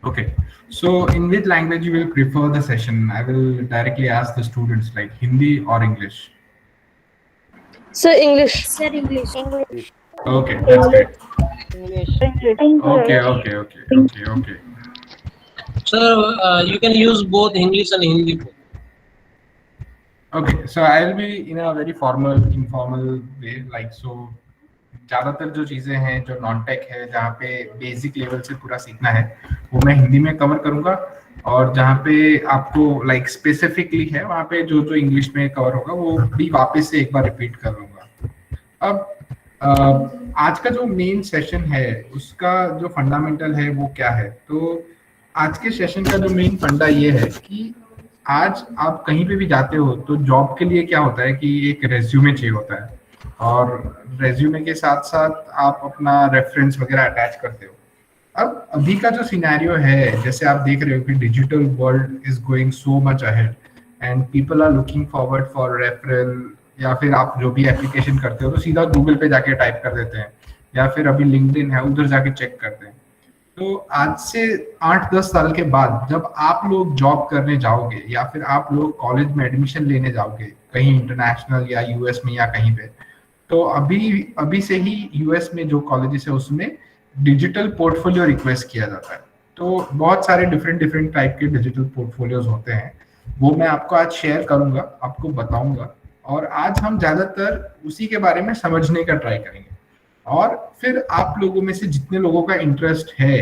Okay. So in which language you will prefer the session? I will directly ask the students like Hindi or English. Sir, English. Sir, English. English. Okay, that's great. English. Okay, okay, okay, okay, okay. Sir, you can use both English and Hindi both. Okay, so I'll be in a very formal, informal way. Like so, ज़्यादातर जो चीज़ें हैं जो non tech है जहाँ पे basic level से पूरा सीखना है वो मैं हिंदी में कवर करूँगा, और जहाँ पे आपको लाइक स्पेसिफिकली है वहाँ पे जो जो इंग्लिश में कवर होगा वो भी वापस से एक बार रिपीट कर लूँगा। अब आज का जो मेन सेशन है उसका जो फंडामेंटल है वो क्या है, तो आज के सेशन का जो मेन फंडा ये है कि आज आप कहीं पे भी जाते हो तो जॉब के लिए क्या होता है कि एक रेज्यूमे चाहिए होता है, और रेज्यूमे के साथ साथ आप अपना रेफरेंस वगैरह अटैच करते हो। अब अभी का जो सिनेरियो है, जैसे आप देख रहे हो कि digital world is going so much ahead and people are looking forward for referral, या फिर आप जो भी एप्लीकेशन करते हो तो सीधा गूगल पे जाके टाइप कर देते हैं, या फिर अभी लिंक्डइन है उधर जाके चेक करते हैं। तो आज से 8-10 साल के बाद जब आप लोग जॉब करने जाओगे या फिर आप लोग कॉलेज में एडमिशन लेने जाओगे कहीं इंटरनेशनल या यूएस में या कहीं पे, तो अभी से ही यूएस में जो कॉलेजेस है उसमें डिजिटल पोर्टफोलियो रिक्वेस्ट किया जाता है। तो बहुत सारे डिफरेंट टाइप के डिजिटल पोर्टफोलियोज होते हैं, वो मैं आपको आज शेयर करूंगा, आपको बताऊंगा, और आज हम ज्यादातर उसी के बारे में समझने का ट्राई करेंगे। और फिर आप लोगों में से जितने लोगों का इंटरेस्ट है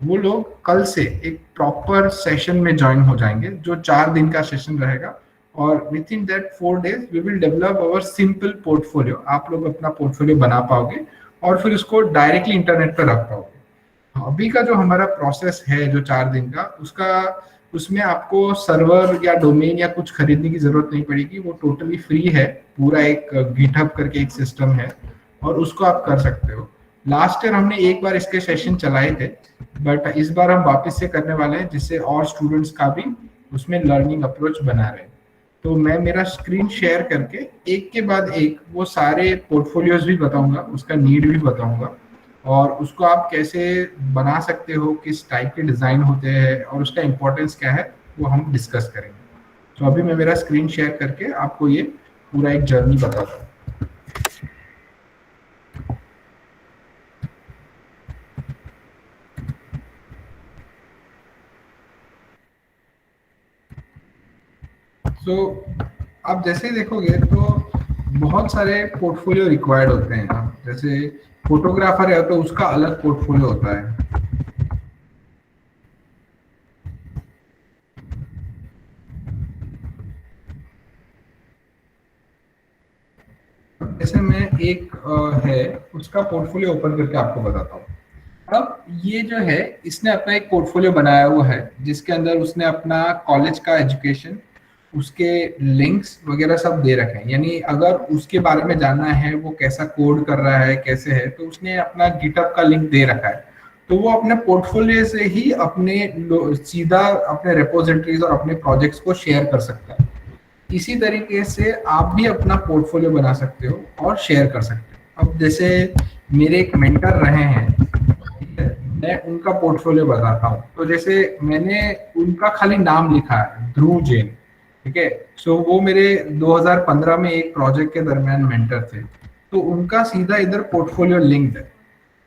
वो लोग कल से एक प्रॉपर सेशन में ज्वाइन हो जाएंगे जो 4 दिन का सेशन रहेगा, और within that 4 days we will develop our simple portfolio. आप लोग अपना पोर्टफोलियो बना पाओगे और फिर उसको डायरेक्टली इंटरनेट पर रख पाओगे। अभी का जो हमारा प्रोसेस है जो 4 दिन का, उसमें आपको सर्वर या डोमेन या कुछ खरीदने की जरूरत नहीं पड़ेगी, वो टोटली फ्री है। पूरा एक गिटहब करके एक सिस्टम है और उसको आप कर सकते हो। लास्ट ईयर हमने एक बार इसके सेशन चलाए थे, बट इस बार हम वापस से करने वाले हैं जिससे और स्टूडेंट्स का भी उसमें लर्निंग अप्रोच बना रहे। तो मैं मेरा स्क्रीन शेयर करके एक के बाद एक वो सारे पोर्टफोलियोज भी बताऊंगा, उसका नीड भी बताऊंगा, और उसको आप कैसे बना सकते हो, किस टाइप के डिजाइन होते हैं और उसका इम्पोर्टेंस क्या है, वो हम डिस्कस करेंगे। तो अभी मैं मेरा स्क्रीन शेयर करके आपको ये पूरा एक जर्नी बताता हूँ। तो आप जैसे ही देखोगे तो बहुत सारे पोर्टफोलियो रिक्वायर्ड होते हैं। आप जैसे फोटोग्राफर है तो उसका अलग पोर्टफोलियो होता है। जैसे मैं एक है उसका पोर्टफोलियो ओपन करके आपको बताता हूँ। अब ये जो है इसने अपना एक पोर्टफोलियो बनाया हुआ है जिसके अंदर उसने अपना कॉलेज का एजुकेशन, उसके लिंक्स वगैरह सब दे रखे हैं। यानी अगर उसके बारे में जानना है वो कैसा कोड कर रहा है कैसे है, तो उसने अपना गिटहब का लिंक दे रखा है। तो वो अपने पोर्टफोलियो से ही अपने सीधा अपने रेपोजिटरीज और अपने प्रोजेक्ट्स को शेयर कर सकता है। इसी तरीके से आप भी अपना पोर्टफोलियो बना सकते हो और शेयर कर सकते हो। अब जैसे मेरे एक मेंटर रहे हैं, मैं उनका पोर्टफोलियो बताता हूँ। तो जैसे मैंने उनका खाली नाम लिखा है, ध्रुव जैन, ठीक है। सो वो मेरे 2015 में एक प्रोजेक्ट के दरमियान मेंटर थे, तो उनका सीधा इधर पोर्टफोलियो लिंक्ड है।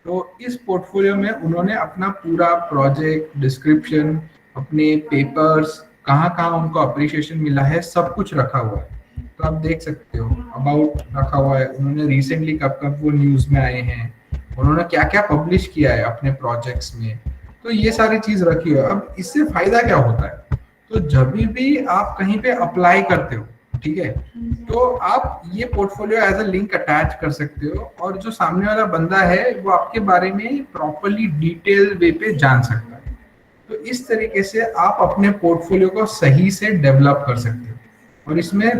तो इस पोर्टफोलियो में उन्होंने अपना पूरा प्रोजेक्ट डिस्क्रिप्शन, अपने पेपर्स, कहाँ कहाँ उनको अप्रिशिएशन मिला है, सब कुछ रखा हुआ है। तो आप देख सकते हो अबाउट रखा हुआ है, उन्होंने रिसेंटली कब कब वो न्यूज में आए हैं, उन्होंने क्या क्या पब्लिश किया है अपने प्रोजेक्ट्स में, तो ये सारी चीज रखी है। अब इससे फायदा क्या होता है, तो जब भी आप कहीं पे अप्लाई करते हो, ठीक है, तो आप ये portfolio as a link attach कर सकते हो, और जो सामने वाला बंदा है वो आपके बारे में प्रॉपरली डिटेल वे पे जान सकता है। तो इस तरीके से आप अपने पोर्टफोलियो को सही से डेवलप कर सकते हो, और इसमें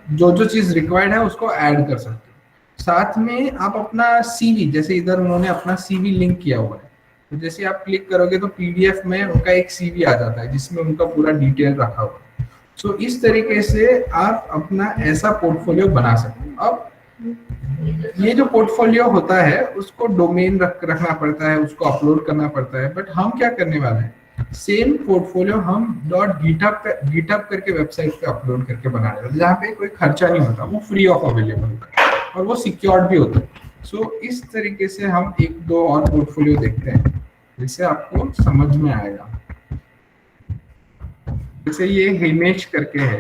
जो जो चीज रिक्वायर्ड है उसको ऐड कर सकते हो। साथ में आप अपना सीवी, जैसे इधर उन्होंने अपना सीवी लिंक किया हुआ है, तो जैसे आप क्लिक करोगे तो पीडीएफ में उनका एक सीवी आ जाता है जिसमें उनका पूरा डिटेल रखा हुआ है। सो इस तरीके से आप अपना ऐसा पोर्टफोलियो बना सकते हो। अब ये जो पोर्टफोलियो होता है उसको डोमेन रखना पड़ता है, उसको अपलोड करना पड़ता है, बट हम क्या करने वाले हैं, सेम पोर्टफोलियो हम गिटहब करके वेबसाइट पे अपलोड करके बना रहे हैं, जहाँ पे कोई खर्चा नहीं होता, वो फ्री ऑफ अवेलेबल होता है और वो सिक्योर्ड भी होता है। सो इस तरीके से हम एक दो और पोर्टफोलियो देखते हैं जिससे आपको समझ में आएगा। जैसे ये हिमेश करके है,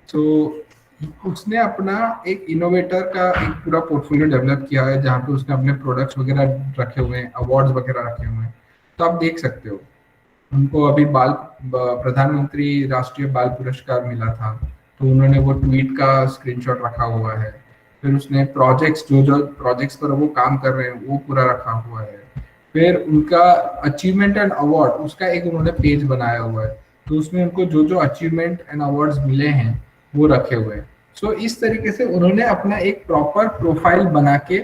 तो उसने अपना एक इनोवेटर का एक पूरा पोर्टफोलियो डेवलप किया है जहाँ पे उसने अपने प्रोडक्ट्स वगैरह रखे हुए हैं, अवार्ड्स वगैरह रखे हुए हैं। तो आप देख सकते हो उनको अभी प्रधानमंत्री राष्ट्रीय बाल पुरस्कार मिला था, तो उन्होंने वो ट्वीट का स्क्रीनशॉट रखा हुआ है। फिर उसने प्रोजेक्ट्स जो प्रोजेक्ट्स पर वो काम कर रहे हैं वो पूरा रखा हुआ है। फिर उनका अचीवमेंट एंड अवार्ड, उसका एक उन्होंने पेज बनाया हुआ है, तो उसमें उनको जो जो अचीवमेंट एंड अवार्ड्स मिले हैं वो रखे हुए हैं। सो इस तरीके से उन्होंने अपना एक प्रॉपर प्रोफाइल बना के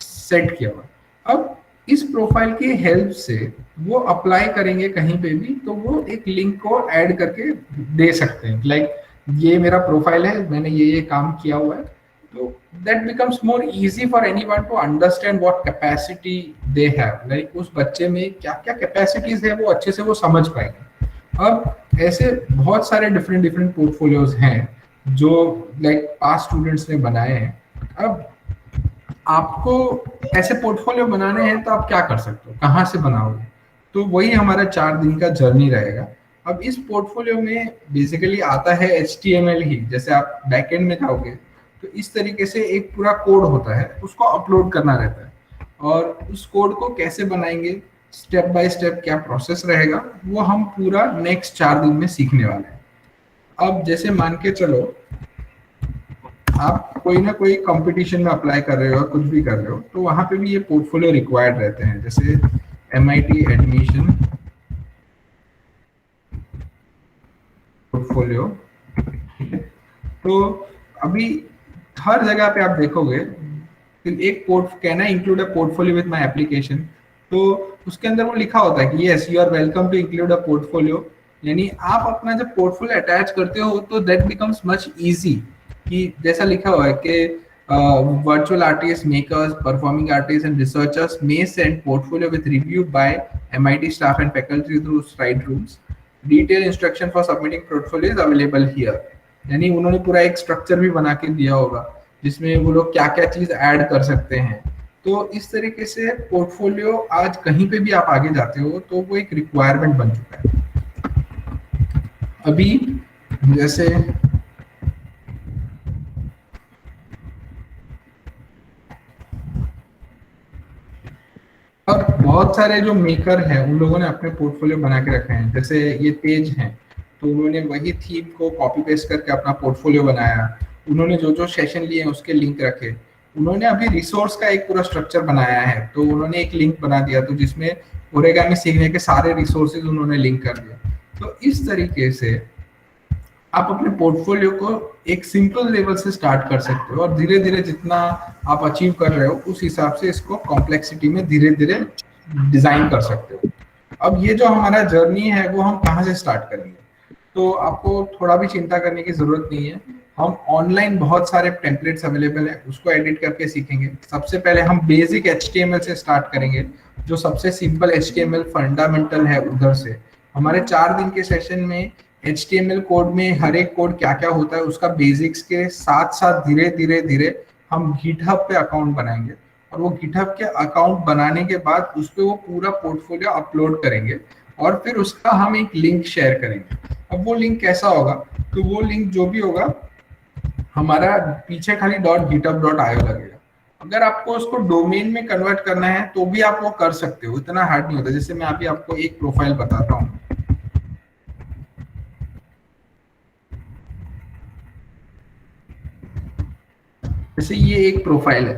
सेट किया हुआ। अब इस प्रोफाइल की हेल्प से वो अप्लाई करेंगे कहीं पे भी, तो वो एक लिंक को ऐड करके दे सकते हैं, लाइक ये मेरा प्रोफाइल है, मैंने ये काम किया हुआ है। तो that becomes more easy for anyone to understand what capacity they have, like उस बच्चे में क्या क्या कैपेसिटीज है वो अच्छे से वो समझ पाएंगे। अब ऐसे बहुत सारे डिफरेंट पोर्टफोलियोज हैं जो लाइक पास्ट स्टूडेंट्स ने बनाए हैं। अब आपको ऐसे पोर्टफोलियो बनाने हैं तो आप क्या कर सकते हो, कहाँ से बनाओगे? तो वही हमारा 4 दिन का जर्नी रहेगा। अब इस पोर्टफोलियो में बेसिकली आता है HTML ही, जैसे आप बैकएंड में जाओगे तो इस तरीके से एक पूरा कोड होता है, उसको अपलोड करना रहता है। और उस कोड को कैसे बनाएंगे, स्टेप बाय स्टेप क्या प्रोसेस रहेगा, वो हम पूरा नेक्स्ट 4 दिन में सीखने वाले हैं। अब जैसे मान के चलो आप कोई ना कोई कंपटीशन में अप्लाई कर रहे हो, कुछ भी कर रहे हो, तो वहां पे भी ये पोर्टफोलियो रिक्वायर्ड रहते हैं, जैसे MIT एडमिशन पोर्टफोलियो। तो अभी हर जगह पे आप देखोगे एक can I include a portfolio with my application, तो उसके अंदर वो लिखा होता है कि yes you are welcome to include a portfolio. यानी आप अपना जब पोर्टफोलियो अटैच करते हो तो दैट बिकम्स मच इजी, कि जैसा लिखा हुआ है कि virtual artist, makers, performing artist and researchers may send portfolio with review by MIT staff and faculty through slide rooms. Detail instruction for submitting portfolio is available here. यानी उन्होंने पूरा एक स्ट्रक्चर भी बना के दिया होगा जिसमें वो लोग क्या क्या चीज ऐड कर सकते हैं। तो इस तरीके से पोर्टफोलियो आज कहीं पे भी आप आगे जाते हो तो वो एक रिक्वायरमेंट बन चुका है। अभी जैसे अब बहुत सारे जो मेकर हैं उन लोगों ने अपने पोर्टफोलियो बना के रखे हैं, जैसे ये तेज हैं, तो उन्होंने वही थीम को कॉपी पेस्ट करके अपना पोर्टफोलियो बनाया। उन्होंने जो जो सेशन लिए हैं उसके लिंक रखे। उन्होंने अभी रिसोर्स का एक पूरा स्ट्रक्चर बनाया है, तो उन्होंने एक लिंक बना दिया, तो जिसमें ओरिगामी सीखने के सारे रिसोर्सेज उन्होंने लिंक कर दिया। तो इस तरीके से आप अपने पोर्टफोलियो को एक सिंपल लेवल से स्टार्ट कर सकते हो और धीरे धीरे जितना आप अचीव कर रहे हो उस हिसाब से इसको कॉम्प्लेक्सिटी में धीरे धीरे डिजाइन कर सकते हो। अब ये जो हमारा जर्नी है वो हम कहाँ से स्टार्ट करेंगे, तो आपको थोड़ा भी चिंता करने की जरूरत नहीं है। हम ऑनलाइन बहुत सारे टेम्पलेट्स अवेलेबल है, उसको एडिट करके सीखेंगे। सबसे पहले हम बेसिक HTML से स्टार्ट करेंगे, जो सबसे सिंपल HTML फंडामेंटल है उधर से। हमारे 4 दिन के सेशन में HTML कोड में हर एक कोड क्या क्या होता है उसका बेसिक्स के साथ साथ धीरे धीरे धीरे हम गिटहब पे अकाउंट बनाएंगे, और वो गिटहब के अकाउंट बनाने के बाद उस पर वो पूरा पोर्टफोलियो अपलोड करेंगे और फिर उसका हम एक लिंक शेयर करेंगे। अब वो लिंक कैसा होगा, तो वो लिंक जो भी होगा हमारा पीछे खाली .github.io लगेगा। अगर आपको उसको डोमेन में कन्वर्ट करना है तो भी आप वो कर सकते हो, इतना हार्ड नहीं होता। जैसे मैं अभी आपको एक प्रोफाइल बताता हूँ, जैसे ये एक प्रोफाइल है,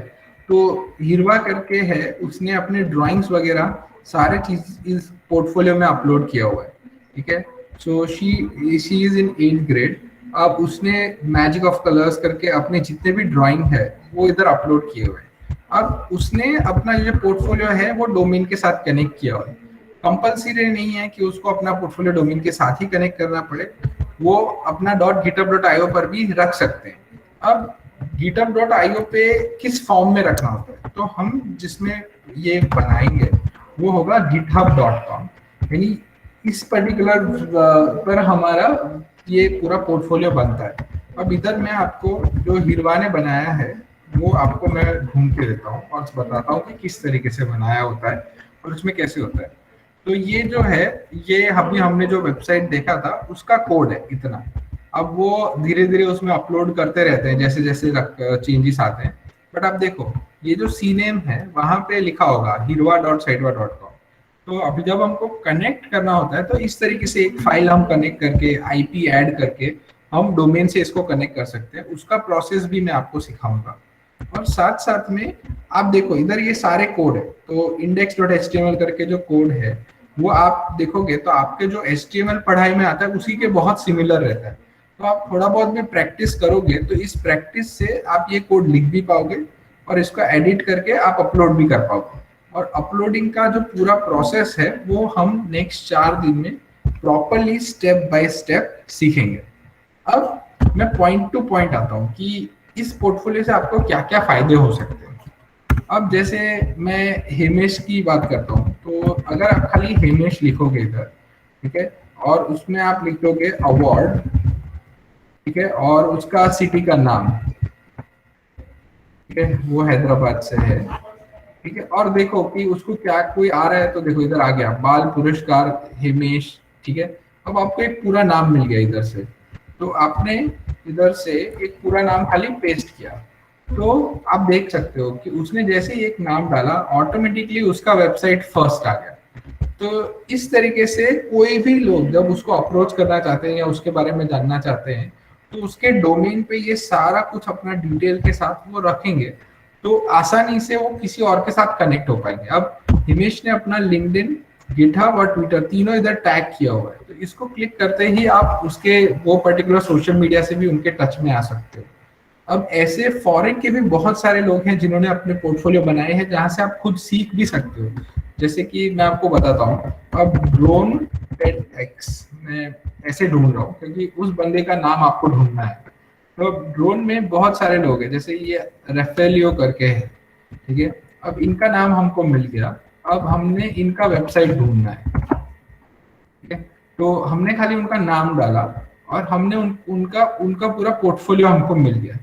तो हिरवा करके है, उसने अपने ड्राइंग्स वगैरह सारे चीज इस पोर्टफोलियो में अपलोड किया हुआ है, ठीक है। So she is in 8th grade. अब उसने मैजिक ऑफ कलर्स करके अपने जितने भी ड्राइंग है वो इधर अपलोड किए हुए हैं। अब उसने अपना जो पोर्टफोलियो है वो डोमेन के साथ कनेक्ट किया हुआ है। कंपल्सरी नहीं है कि उसको अपना पोर्टफोलियो डोमेन के साथ ही कनेक्ट करना पड़े, वो अपना .github.io पर भी रख सकते हैं। अब github.io पे किस फॉर्म में रखना होता है, तो हम जिसमें ये बनाएंगे वो होगा github.com। यानी इस पर्टिकुलर पर हमारा ये पूरा पोर्टफोलियो बनता है। अब इधर मैं आपको जो हिरवा ने बनाया है वो आपको मैं ढूंढ के देता हूँ और बताता हूँ कि किस तरीके से बनाया होता है और उसमें कैसे होता है। तो ये जो है, ये अभी हमने जो वेबसाइट देखा था उसका कोड है इतना। अब वो धीरे धीरे उसमें अपलोड करते रहते हैं जैसे जैसे चेंजेस आते हैं। बट आप देखो ये जो सी नेम है वहां पे लिखा होगा hirva.saitwa.com। तो अभी जब हमको कनेक्ट करना होता है तो इस तरीके से एक फाइल हम कनेक्ट करके आईपी ऐड करके हम डोमेन से इसको कनेक्ट कर सकते हैं। उसका प्रोसेस भी मैं आपको सिखाऊंगा। और साथ साथ में आप देखो इधर ये सारे कोड है, तो index.html करके जो कोड है वो आप देखोगे तो आपके जो HTML पढ़ाई में आता है उसी के बहुत सिमिलर रहता है। तो आप थोड़ा बहुत भी प्रैक्टिस करोगे तो इस प्रैक्टिस से आप ये कोड लिख भी पाओगे और इसको एडिट करके आप अपलोड भी कर पाओगे। और अपलोडिंग का जो पूरा प्रोसेस है वो हम नेक्स्ट 4 दिन में प्रॉपरली स्टेप बाय स्टेप सीखेंगे। अब मैं पॉइंट टू पॉइंट आता हूँ कि इस पोर्टफोलियो से आपको क्या क्या फायदे हो सकते हैं। अब जैसे मैं हेमेश की बात करता हूँ, तो अगर आप खाली हेमेश लिखोगे इधर, ठीक है, और उसमें आप लिखोगे अवार्ड, ठीक है, और उसका सिटी का नाम, ठीक है, वो हैदराबाद से है, ठीक है, और देखो कि उसको क्या कोई आ रहा है तो देखो इधर आ गया बाल पुरस्कार हेमेश, ठीक है। अब आपको एक पूरा नाम मिल गया इधर से, तो आपने इधर से एक पूरा नाम खाली पेस्ट किया तो आप देख सकते हो कि उसने जैसे ही एक नाम डाला ऑटोमेटिकली उसका वेबसाइट फर्स्ट आ गया। तो इस तरीके से कोई भी लोग जब उसको अप्रोच करना चाहते हैं या उसके बारे में जानना चाहते हैं तो उसके डोमेन पे ये सारा कुछ अपना डिटेल के साथ वो रखेंगे तो आसानी से वो किसी और के साथ कनेक्ट हो पाएंगे। अब हिमेश ने अपना लिंक्डइन, गिटहब और ट्विटर तीनों इधर टैग किया हुआ है, तो इसको क्लिक करते ही आप उसके वो पर्टिकुलर सोशल मीडिया से भी उनके टच में आ सकते हो। अब ऐसे फॉरेन के भी बहुत सारे लोग हैं जिन्होंने अपने पोर्टफोलियो बनाए हैं जहां से आप खुद सीख भी सकते हो। जैसे कि मैं आपको बताता हूँ, अब ड्रोन पेट एक्स मैं ऐसे ढूंढ रहा हूँ क्योंकि उस बंदे का नाम आपको ढूंढना है। तो ड्रोन में बहुत सारे लोग हैं, जैसे ये रेफेलियो करके है, ठीक है। अब इनका नाम हमको मिल गया, अब हमने इनका वेबसाइट ढूंढना है, ठीक है। तो हमने खाली उनका नाम डाला और हमने उनका पूरा पोर्टफोलियो हमको मिल गया।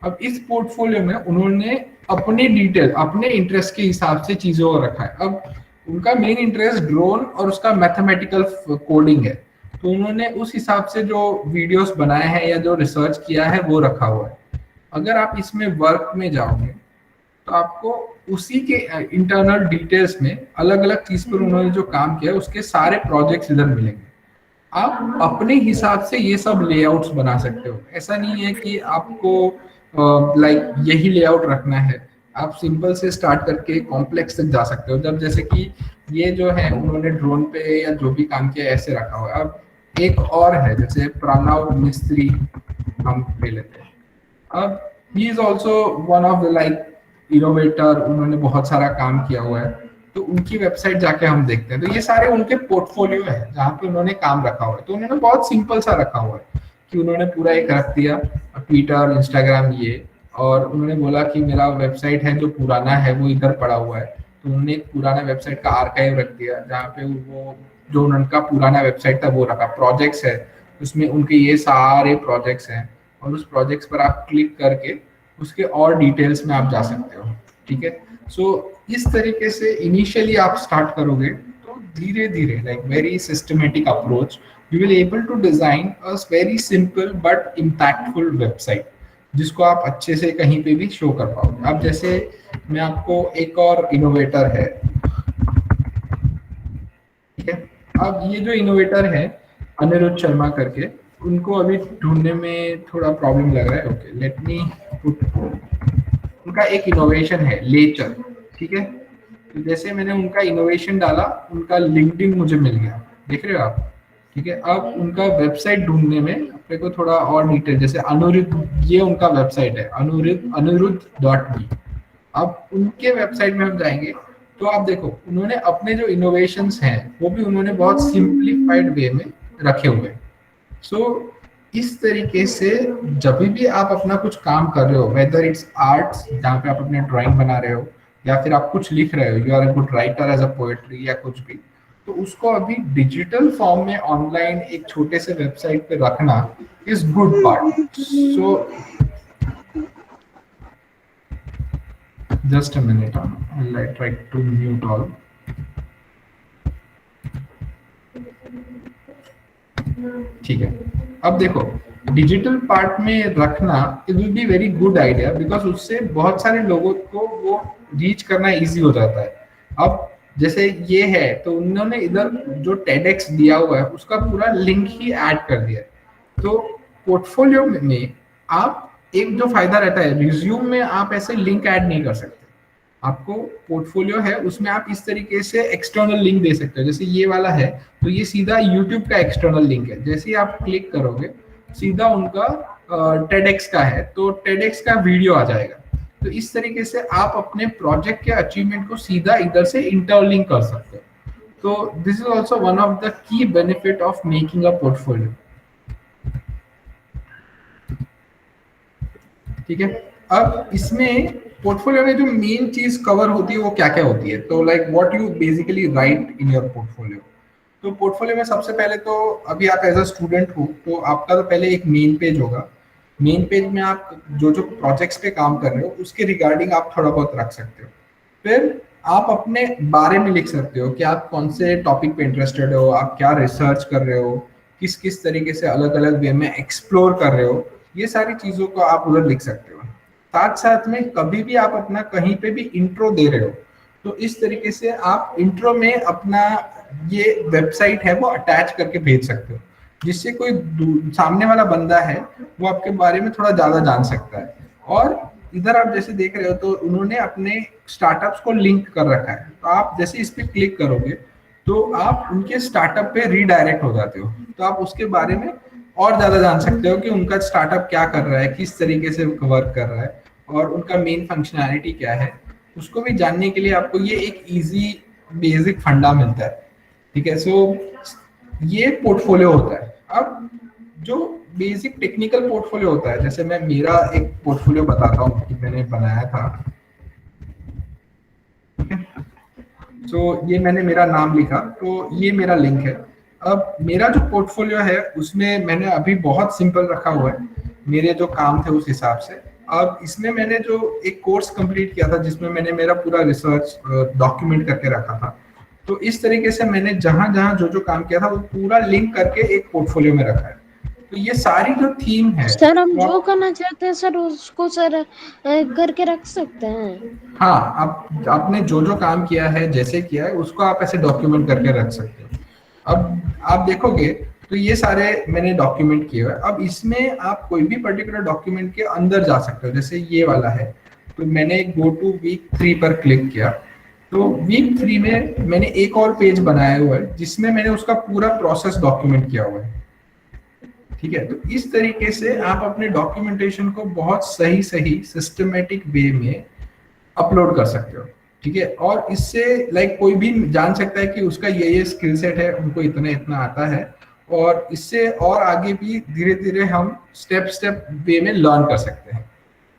अब इस पोर्टफोलियो में उन्होंने अपनी डिटेल अपने इंटरेस्ट के हिसाब से चीजों को रखा है। अब उनका मेन इंटरेस्ट ड्रोन और उसका मैथमेटिकल कोडिंग है, तो उन्होंने उस हिसाब से जो वीडियोस बनाए हैं या जो रिसर्च किया है वो रखा हुआ है। अगर आप इसमें वर्क में जाओगे तो आपको उसी के इंटरनल डिटेल्स में अलग अलग चीज पर उन्होंने जो काम किया है उसके सारे प्रोजेक्ट्स इधर मिलेंगे। आप अपने हिसाब से ये सब लेआउट्स बना सकते हो। ऐसा नहीं है कि आपको लाइक यही लेआउट रखना है, आप सिंपल से स्टार्ट करके कॉम्प्लेक्स तक जा सकते हो। जब जैसे कि ये जो है उन्होंने ड्रोन पे या जो भी काम किया ऐसे रखा हुआ है। अब एक और है जैसे प्रणव मिस्त्री, हम ले लेते हैं। अब he is also one of the like innovator, उन्होंने बहुत सारा काम किया हुआ है, तो उनकी वेबसाइट जाके हम देखते हैं तो ये सारे उनके पोर्टफोलियो है जहाँ पे उन्होंने काम रखा हुआ है। तो उन्होंने बहुत सिंपल सा रखा हुआ है कि उन्होंने पूरा एक रख दिया ट्विटर, इंस्टाग्राम ये, और उन्होंने बोला कि मेरा वेबसाइट है जो पुराना है वो इधर पड़ा हुआ है, तो उन्होंने एक पुराना वेबसाइट का आर्काइव रख दिया जहाँ पे वो जो उनका पुराना वेबसाइट था वो रखा। प्रोजेक्ट्स है उसमें उनके ये सारे प्रोजेक्ट्स हैं और उस प्रोजेक्ट्स पर आप क्लिक करके उसके और डिटेल्स में आप जा सकते हो, ठीक है। सो इस तरीके से इनिशियली आप स्टार्ट करोगे तो धीरे धीरे like very systematic approach you will able to design a very simple but impactful website जिसको आप अच्छे से कहीं पे भी शो कर पाओगे। अब जैसे मैं आपको एक और इनोवेटर है, ठीक है। अब ये जो इनोवेटर है अनिरुद्ध शर्मा करके, उनको अभी ढूंढने में थोड़ा प्रॉब्लम लग रहा है। ओके लेट मी पुट, उनका एक इनोवेशन है लेचर, ठीक है। तो जैसे मैंने उनका इनोवेशन डाला उनका लिंक्डइन मुझे मिल गया, देख रहे हो आप, ठीक है। अब उनका वेबसाइट ढूंढने में अपने को थोड़ा और डिटेल, जैसे अनिरुद्ध, ये उनका वेबसाइट है अनिरुद्ध.me। अब उनके वेबसाइट में हम जाएंगे तो आप देखो उन्होंने अपने जो इनोवेशंस हैं वो भी उन्होंने बहुत सिंप्लीफाइड वे में रखे हुए हैं। सो इस तरीके से जब भी आप अपना कुछ काम कर रहे हो, वेदर इट्स आर्ट्स जहाँ पे आप अपने ड्राइंग बना रहे हो या फिर आप कुछ लिख रहे हो, you are a good writer as a poetry या कुछ भी, तो उसको अभी डिजिटल फॉर्म में ऑनलाइन एक छोटे से वेबसाइट पे रखना is good part. So just a minute, I try to mute all. ठीक है, अब देखो डिजिटल पार्ट में रखना it will be very good idea, because उससे बहुत सारे लोगों को वो रीच करना इजी हो जाता है. अब जैसे ये है तो उन्होंने इधर जो TEDx दिया हुआ है उसका पूरा लिंक ही ऐड कर दिया है. तो पोर्टफोलियो में आप एक जो फायदा रहता है, रिज्यूम में आप ऐसे लिंक ऐड नहीं कर सकते. आपको पोर्टफोलियो है उसमें आप इस तरीके से एक्सटर्नल लिंक दे सकते हो. जैसे ये वाला है तो ये सीधा यूट्यूब का एक्सटर्नल लिंक है. जैसे ही आप क्लिक करोगे सीधा उनका TEDx का है तो TEDx का वीडियो आ जाएगा. तो इस तरीके से आप अपने प्रोजेक्ट के अचीवमेंट को सीधा इधर से इंटरलिंक कर सकते हो. तो this is also one of the key benefit of making a portfolio. ठीक है, अब इसमें पोर्टफोलियो में जो मेन चीज कवर होती है वो क्या क्या होती है. तो like what you basically right in your portfolio. तो पोर्टफोलियो में सबसे पहले तो अभी आप एज अ स्टूडेंट हो तो आपका तो पहले एक मेन पेज होगा. मेन पेज में आप जो जो प्रोजेक्ट्स पे काम कर रहे हो उसके रिगार्डिंग आप थोड़ा बहुत रख सकते हो. फिर आप अपने बारे में लिख सकते हो कि आप कौन से टॉपिक पे इंटरेस्टेड हो, आप क्या रिसर्च कर रहे हो, किस किस तरीके से अलग अलग वे में एक्सप्लोर कर रहे हो. ये सारी चीजों को आप उधर लिख सकते हो. साथ साथ में कभी भी आप अपना कहीं पे भी इंट्रो दे रहे हो तो इस तरीके से आप इंट्रो में अपना ये वेबसाइट है वो अटैच करके भेज सकते हो, जिससे कोई सामने वाला बंदा है वो आपके बारे में थोड़ा ज्यादा जान सकता है. और इधर आप जैसे देख रहे हो तो उन्होंने अपने स्टार्टअप्स को लिंक कर रखा है. तो आप जैसे इस पे क्लिक करोगे तो आप उनके स्टार्टअप पे रीडायरेक्ट हो जाते हो. तो आप उसके बारे में और ज्यादा जान सकते हो कि उनका स्टार्टअप क्या कर रहा है, किस तरीके से वर्क कर रहा है और उनका मेन फंक्शनैलिटी क्या है. उसको भी जानने के लिए आपको ये एक इजी बेसिक फंडा मिलता है. ठीक है, सो ये पोर्टफोलियो होता है. अब जो बेसिक टेक्निकल पोर्टफोलियो होता है, जैसे मैं मेरा एक पोर्टफोलियो बताता हूँ कि मैंने बनाया था. ठीक है, सो ये मैंने मेरा नाम लिखा तो ये मेरा लिंक है. अब मेरा जो पोर्टफोलियो है उसमें मैंने अभी बहुत सिंपल रखा हुआ है, मेरे जो काम थे उस हिसाब से. अब इसमें मैंने जो एक कोर्स कंप्लीट किया था जिसमें मैंने मेरा पूरा रिसर्च डॉक्यूमेंट करके रखा था. तो इस तरीके से मैंने जहां जहां जो जो काम किया था वो पूरा लिंक करके एक पोर्टफोलियो में रखा है. तो ये सारी जो थीम है सर हम जो करना चाहते हैं सर उसको सर करके रख सकते हैं. हाँ, आप आपने जो जो काम किया है जैसे किया है उसको आप ऐसे डॉक्यूमेंट करके रख सकते हो. अब आप देखोगे तो ये सारे मैंने डॉक्यूमेंट किए हुए. अब इसमें आप कोई भी पर्टिकुलर डॉक्यूमेंट के अंदर जा सकते हो. जैसे ये वाला है तो मैंने गो टू वीक 3 पर क्लिक किया तो वीक 3 में मैंने एक और पेज बनाया हुआ है जिसमें मैंने उसका पूरा प्रोसेस डॉक्यूमेंट किया हुआ है. ठीक है, तो इस तरीके से आप अपने डॉक्यूमेंटेशन को बहुत सही सही सिस्टमेटिक वे में अपलोड कर सकते हो. ठीक है, और इससे लाइक कोई भी जान सकता है कि उसका ये स्किल सेट है, उनको इतना इतना आता है. और इससे और आगे भी धीरे धीरे हम स्टेप वे में लर्न कर सकते हैं.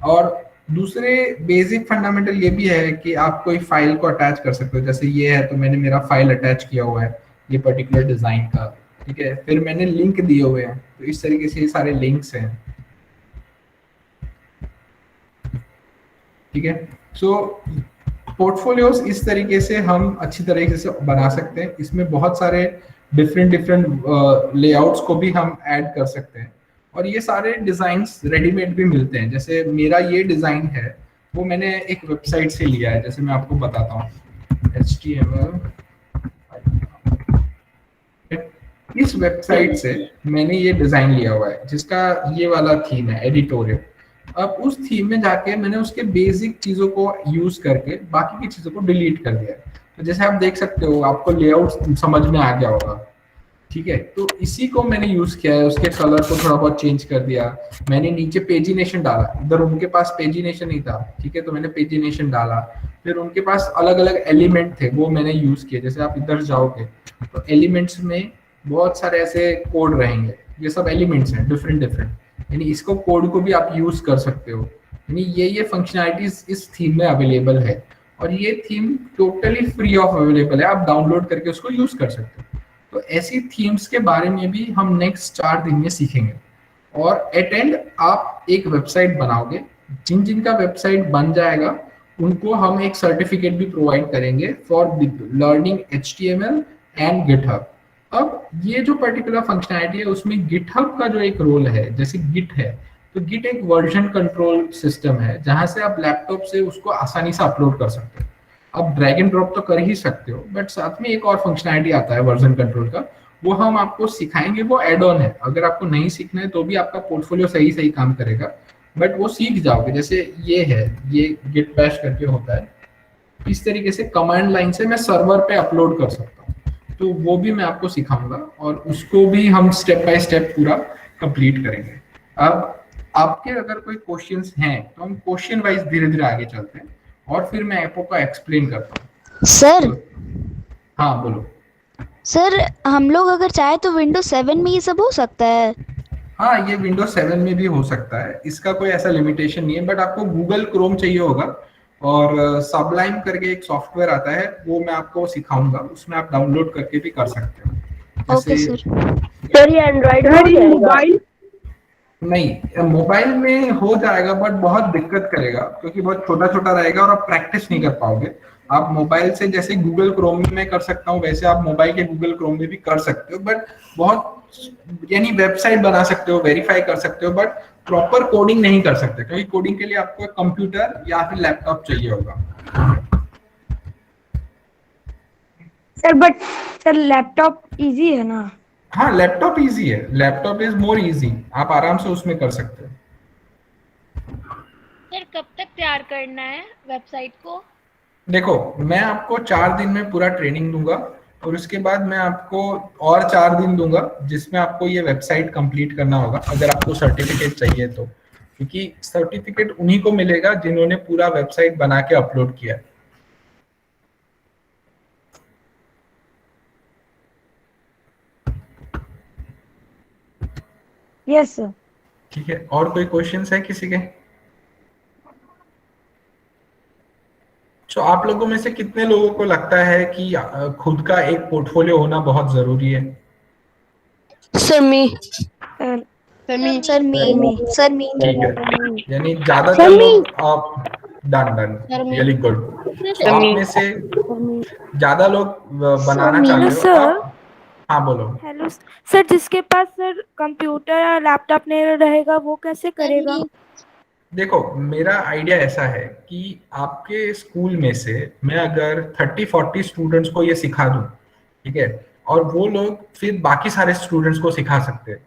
और दूसरे बेसिक फंडामेंटल ये भी है कि आप कोई फाइल को अटैच कर सकते हो. जैसे ये है तो मैंने मेरा फाइल अटैच किया हुआ है ये पर्टिकुलर डिजाइन का. ठीक है, फिर मैंने लिंक दिए हुए हैं तो इस तरीके से ये सारे लिंक्स हैं. ठीक है, सो पोर्टफोलियोज इस तरीके से हम अच्छी तरीके से बना सकते हैं. इसमें बहुत सारे डिफरेंट लेआउट्स को भी हम ऐड कर सकते हैं. और ये सारे डिजाइन्स रेडीमेड भी मिलते हैं. जैसे मेरा ये डिजाइन है वो मैंने एक वेबसाइट से लिया है. जैसे मैं आपको बताता हूँ HTML. इस वेबसाइट से मैंने ये डिजाइन लिया हुआ है जिसका ये वाला थीम है एडिटोरियल. अब उस थीम में जाके मैंने उसके बेसिक चीजों को यूज करके बाकी की चीजों को डिलीट कर दिया. तो जैसे आप देख सकते हो आपको लेआउट समझ में आ गया होगा. ठीक है, तो इसी को मैंने यूज किया है. उसके कलर को थोड़ा बहुत चेंज कर दिया. मैंने नीचे पेजिनेशन डाला. इधर उनके पास पेजिनेशन नहीं था. ठीक है, तो मैंने पेजिनेशन डाला. फिर उनके पास अलग अलग एलिमेंट थे वो मैंने यूज किए. जैसे आप इधर जाओगे तो एलिमेंट्स में बहुत सारे ऐसे कोड रहेंगे. ये सब एलिमेंट्स हैं डिफरेंट, यानी इसको कोड को भी आप यूज कर सकते हो. यानी ये फंक्शनैलिटीज इस थीम में अवेलेबल है. और ये theme totally free of available है, आप डाउनलोड करके उसको यूज कर सकते हो। तो ऐसी थीम्स के बारे में भी हम नेक्स्ट 4 दिन में सीखेंगे। और एट एंड आप एक वेबसाइट बनाओगे, जिन जिनका वेबसाइट बन जाएगा उनको हम एक सर्टिफिकेट भी प्रोवाइड करेंगे for learning HTML and GitHub. अब ये जो पर्टिकुलर फंक्शनैलिटी है उसमें गिटहब का जो एक रोल है, जैसे गिट है तो गिट एक वर्जन कंट्रोल सिस्टम है जहां से आप लैपटॉप से उसको आसानी से अपलोड कर सकते हो। आप ड्रैग एंड ड्रॉप तो कर ही सकते हो, बट साथ में एक और फंक्शनैलिटी आता है वर्जन कंट्रोल का, वो हम आपको सिखाएंगे, वो एड ऑन है। अगर आपको नहीं सीखना है तो भी आपका पोर्टफोलियो सही सही काम करेगा, बट वो सीख जाओगे। जैसे ये है, ये गिट बैश करके होता है, इस तरीके से कमांड लाइन से मैं सर्वर पे अपलोड कर सकता हूँ, तो वो भी मैं आपको सिखाऊंगा और उसको भी हम स्टेप बाय स्टेप पूरा कंप्लीट करेंगे। अब आपके अगर कोई क्वेश्चंस हैं तो हम क्वेश्चन वाइज धीरे धीरे आगे चलते हैं और फिर मैं ऐपों का एक्सप्लेन करता हूँ। सर हाँ बोलो। सर हम लोग अगर चाहे तो विंडोज 7 में ये सब हो सकता है? हाँ, ये विंडोज 7 में भी हो सकता है, इसका कोई ऐसा लिमिटेशन नहीं है, बट आपको गूगल क्रोम चाहिए होगा और सबलाइम करके एक सॉफ्टवेयर आता है, वो मैं आपको सिखाऊंगा, उसमें आप डाउनलोड करके भी कर सकते हो। Okay sir. सर ये एंड्रॉइड में हो जाएगा? नहीं, मोबाइल में हो जाएगा बट बहुत दिक्कत करेगा क्योंकि बहुत छोटा छोटा रहेगा और आप प्रैक्टिस नहीं कर पाओगे। आप मोबाइल से जैसे गूगल क्रोम में कर सकता हूँ वैसे आप मोबाइल के गूगल क्रोम में भी कर सकते हो, बट बहुत यानी वेबसाइट बना सकते हो, वेरीफाई कर सकते हो, बट प्रॉपर कोडिंग नहीं कर सकते क्योंकि कोडिंग के लिए आपको कंप्यूटर या फिर लैपटॉप चाहिए होगा। Sir but sir laptop easy है ना? हाँ, लैपटॉप इजी है, लैपटॉप इज मोर इजी, आप आराम से उसमें कर सकते हो। सर कब तक तैयार करना है वेबसाइट को? देखो, मैं आपको 4 दिन में पूरा ट्रेनिंग दूंगा और उसके बाद मैं आपको और 4 दिन दूंगा जिसमें आपको ये वेबसाइट कंप्लीट करना होगा अगर आपको सर्टिफिकेट चाहिए तो, क्योंकि सर्टिफिकेट उन्हीं को मिलेगा जिन्होंने पूरा वेबसाइट बना के अपलोड किया है। Yes sir. ठीक है, और कोई क्वेश्चंस है किसी के? तो आप लोगों में से कितने लोगों को लगता है कि खुद का एक पोर्टफोलियो होना बहुत जरूरी है? सर मी ठीक है, यानी ज्यादातर लोग आप डन रियली गुड। तो आप में से ज्यादा लोग बनाना चाहते हो आप? हाँ बोलो। हेलो सर, जिसके पास सर कंप्यूटर या लैपटॉप नहीं रहेगा वो कैसे करेगा? देखो, मेरा आइडिया ऐसा है कि आपके स्कूल में से मैं अगर 30-40 स्टूडेंट्स को ये सिखा दूं, ठीक है, और वो लोग फिर बाकी सारे स्टूडेंट्स को सिखा सकते हैं,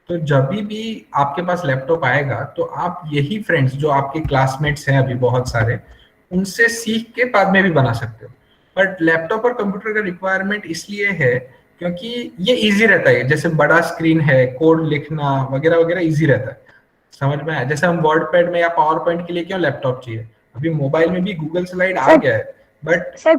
तो जब भी आपके पास लैपटॉप आएगा तो आप यही फ्रेंड्स जो आपके क्लासमेट्स हैं अभी बहुत सारे, उनसे सीख के बाद में भी बना सकते हो। बट लैपटॉप और कंप्यूटर का रिक्वायरमेंट इसलिए है क्योंकि ये इजी रहता है, जैसे बड़ा स्क्रीन है, कोड लिखना वगैरह वगैरह इजी रहता है, समझ में आया? जैसे हम वर्ड पैड में या पावर पॉइंट के लिए क्यों लैपटॉप चाहिए, अभी मोबाइल में भी गूगल स्लाइड आ गया है, बट सर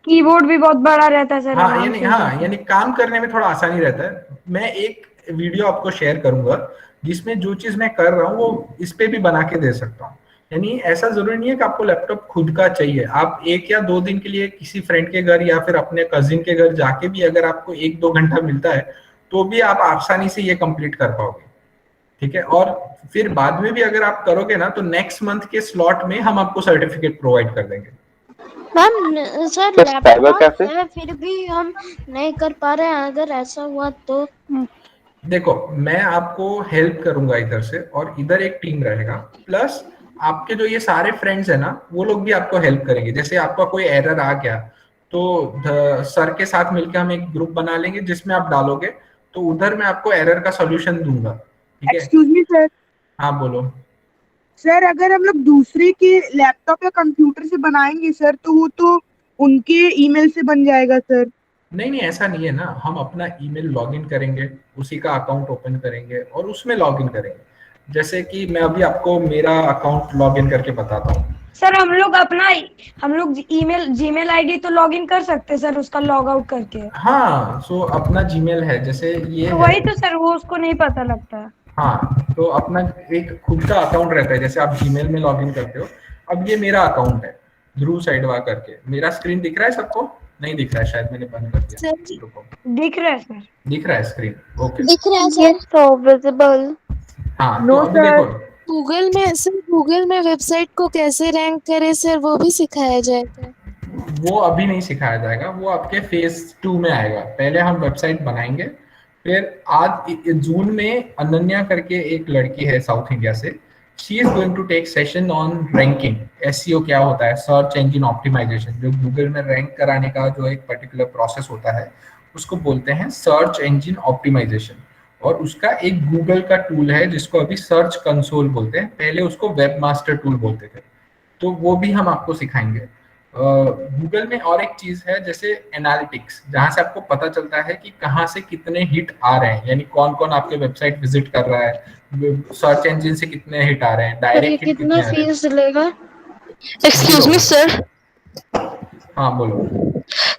कीबोर्ड भी बहुत बड़ा रहता है सर। यानी काम करने में थोड़ा आसानी रहता है। मैं एक वीडियो आपको शेयर करूंगा जिसमें जो चीज मैं कर रहा हूँ वो इस पे भी बना के दे सकता हूँ। यानी ऐसा जरूरी नहीं है कि आपको लैपटॉप खुद का चाहिए, आप 1 या 2 दिन के लिए किसी फ्रेंड के घर या फिर अपने कजिन के घर जाके भी अगर आपको 1-2 घंटा मिलता है तो भी आप आसानी से ये कंप्लीट कर पाओगे, ठीक है। और फिर बाद में भी अगर आप करोगे ना तो नेक्स्ट मंथ के स्लॉट में हम आपको सर्टिफिकेट प्रोवाइड कर देंगे। मैम सर लैपटॉप है फिर भी हम नहीं कर पा रहे हैं, अगर ऐसा हुआ तो? देखो, मैं आपको हेल्प करूंगा इधर से और इधर एक टीम रहेगा, प्लस आपके जो ये सारे फ्रेंड्स है ना वो लोग भी आपको हेल्प करेंगे। जैसे आपका कोई एरर आ गया तो सर के साथ मिलकर हम एक ग्रुप बना लेंगे जिसमें आप डालोगे तो उधर मैं आपको एरर का सॉल्यूशन दूंगा, ठीक है। Excuse me sir. हाँ बोलो। सर अगर हम लोग दूसरे के लैपटॉप या कंप्यूटर से बनाएंगे सर तो वो तो उनके ईमेल से बन जाएगा सर। नहीं, ऐसा नहीं है ना, हम अपना ईमेल लॉगिन करेंगे, उसी का अकाउंट ओपन करेंगे और उसमें लॉगिन करेंगे। जैसे कि मैं अभी आपको मेरा अकाउंट लॉगिन करके बताता हूँ। सर हम लोग ईमेल जीमेल आईडी तो लॉगिन कर सकते हैं सर, उसका लॉग आउट करके। हाँ, सो अपना जीमेल है जैसे ये तो वही तो सर, वो उसको नहीं पता लगता है। हाँ, तो अपना एक खुद का अकाउंट रहता है, जैसे आप जीमेल में लॉगिन करते हो। अब ये मेरा अकाउंट है, ध्रुव साइडवा करके। मेरा स्क्रीन दिख रहा है सबको? नहीं दिख रहा है शायद, मैंने बंद कर दिया। रुको, दिख रहा है सर। दिख रहा है स्क्रीन? ओके, दिख रहा है सर। सो विजिबल। हाँ। No, तो अभी sir. देखो, गूगल में वेबसाइट को कैसे रैंक करे सर, वो भी सिखाया जाएगा? वो अभी नहीं सिखाया जाएगा, वो आपके फेज 2 में आएगा। पहले हम वेबसाइट बनाएंगे, फिर आज जून में अनन्या करके एक लड़की है साउथ इंडिया से, she is going to take session on ranking. SEO क्या होता है? Search engine optimisation. जो गूगल में रैंक कराने का जो एक पर्टिकुलर प्रोसेस होता है उसको बोलते हैं सर्च इंजन ऑप्टिमाइजेशन। और उसका एक गूगल का टूल है जिसको अभी सर्च कंसोल बोलते हैं, पहले उसको वेब मास्टर टूल बोलते थे। तो वो भी हम आपको सिखाएंगे। गूगल में और एक चीज है जैसे एनालिटिक्स, जहां से आपको पता चलता है कि कहाँ से कितने हिट आ रहे हैं, यानी कौन कौन आपके वेबसाइट विजिट कर रहा है, सर्च इंजन से कितने हिट आ रहे हैं, डायरेक्ट हिट कितने आ रहे हैं। फीस लेगा? Excuse me sir. हाँ बोलो।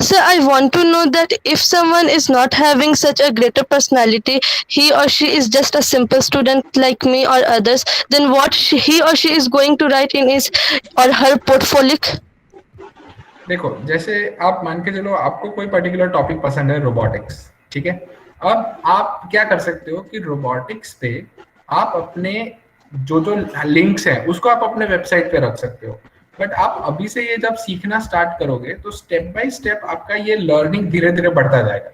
Sir, I want to know that if someone is not having such a greater personality, he or she is just a simple student like me or others, then what he or she is going to write in his or her portfolio? देखो, जैसे आप मान के चलो आपको कोई particular topic पसंद है, रोबोटिक्स, ठीक है। अब आप क्या कर सकते हो कि रोबोटिक्स पे आप अपने जो लिंक्स हैं उसको आप अपने वेबसाइट पे रख सकते हो। बट आप अभी से ये जब सीखना स्टार्ट करोगे तो स्टेप बाय स्टेप आपका ये लर्निंग धीरे धीरे बढ़ता जाएगा।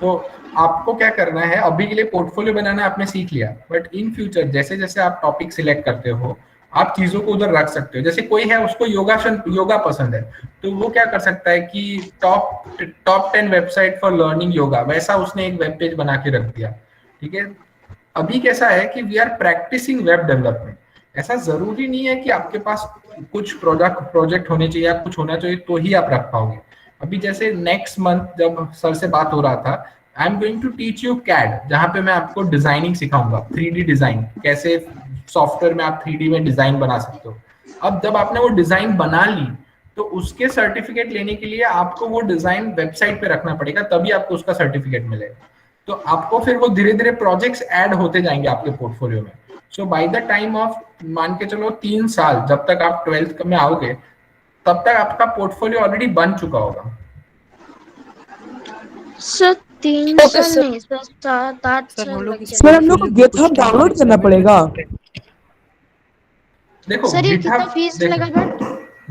तो आपको क्या करना है, अभी के लिए पोर्टफोलियो बनाना आपने सीख लिया, बट इन फ्यूचर जैसे जैसे आप टॉपिक सिलेक्ट करते हो आप चीजों को उधर रख सकते हो। जैसे कोई है उसको योगा पसंद है, तो वो क्या कर सकता है कि top 10 website for learning yoga, वैसा उसने एक वेब पेज बना के रख दिया, ठीक है। अभी कैसा है कि we are practising web development. ऐसा जरूरी नहीं है कि आपके पास कुछ प्रोजेक्ट होने चाहिए या कुछ होना चाहिए तो ही आप रख पाओगे। अभी जैसे नेक्स्ट मंथ जब सर से बात हो रहा था, I am going to teach you CAD, जहां पे मैं आपको डिजाइनिंग सिखाऊंगा, 3D डिजाइन, कैसे सॉफ्टवेयर में आप 3D में डिजाइन बना सकते हो। अब जब आपने वो डिजाइन बना ली तो उसके सर्टिफिकेट लेने के लिए आपको वो डिजाइन वेबसाइट पे रखना पड़ेगा, तभी आपको उसका सर्टिफिकेट मिलेगा। तो आपको फिर वो धीरे धीरे प्रोजेक्ट्स ऐड होते जाएंगे आपके पोर्टफोलियो में। सो बाय द टाइम ऑफ मान के चलो 3 साल, जब तक आप 12th में आओगे तब तक आपका पोर्टफोलियो ऑलरेडी बन चुका होगा। सर 3 साल नहीं सर 7-8 साल लग जाएंगे। सर हम लोग को गिटहब डाउनलोड करना पड़ेगा? देखो सर ये कितना फीस लगेगा?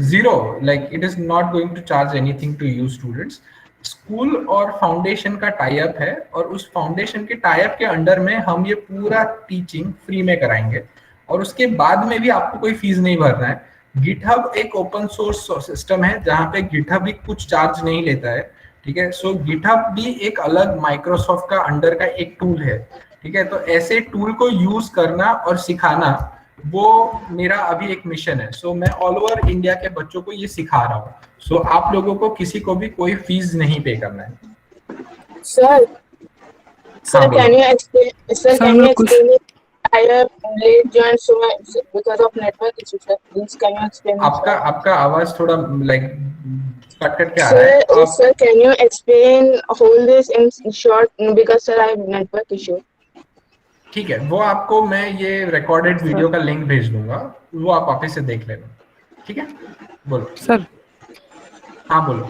Zero, like it is not going to charge anything to you students. School और फाउंडेशन का टाई अप है, और उस फाउंडेशन के टाई अप के अंडर में हम ये पूरा टीचिंग फ्री में कराएंगे, और उसके बाद में भी आपको कोई फीस नहीं भरना है। गिटहब एक ओपन सोर्स सिस्टम है जहाँ पे गिटहब भी कुछ चार्ज नहीं लेता है, ठीक है। सो गिटहब भी एक अलग माइक्रोसॉफ्ट का अंडर का एक टूल है, ठीक है। तो ऐसे टूल को यूज करना और सिखाना वो मेरा अभी एक मिशन है। सो मैं ऑल ओवर इंडिया के बच्चों को ये सिखा रहा हूँ। सो आप लोगों को किसी को भी कोई फीस नहीं पे करना है। Sir can you explain it? I have late joined so because of network issues. Please can you explain? आपका आवाज थोड़ा लाइक कट के आ रहा है। Sir, can you explain all this in short because sir I have network issue. ठीक है, वो आपको मैं ये रिकॉर्डेड वीडियो का लिंक भेज दूंगा, वो आप वापस से देख लेना, ठीक है। बोलो सर। हाँ बोलो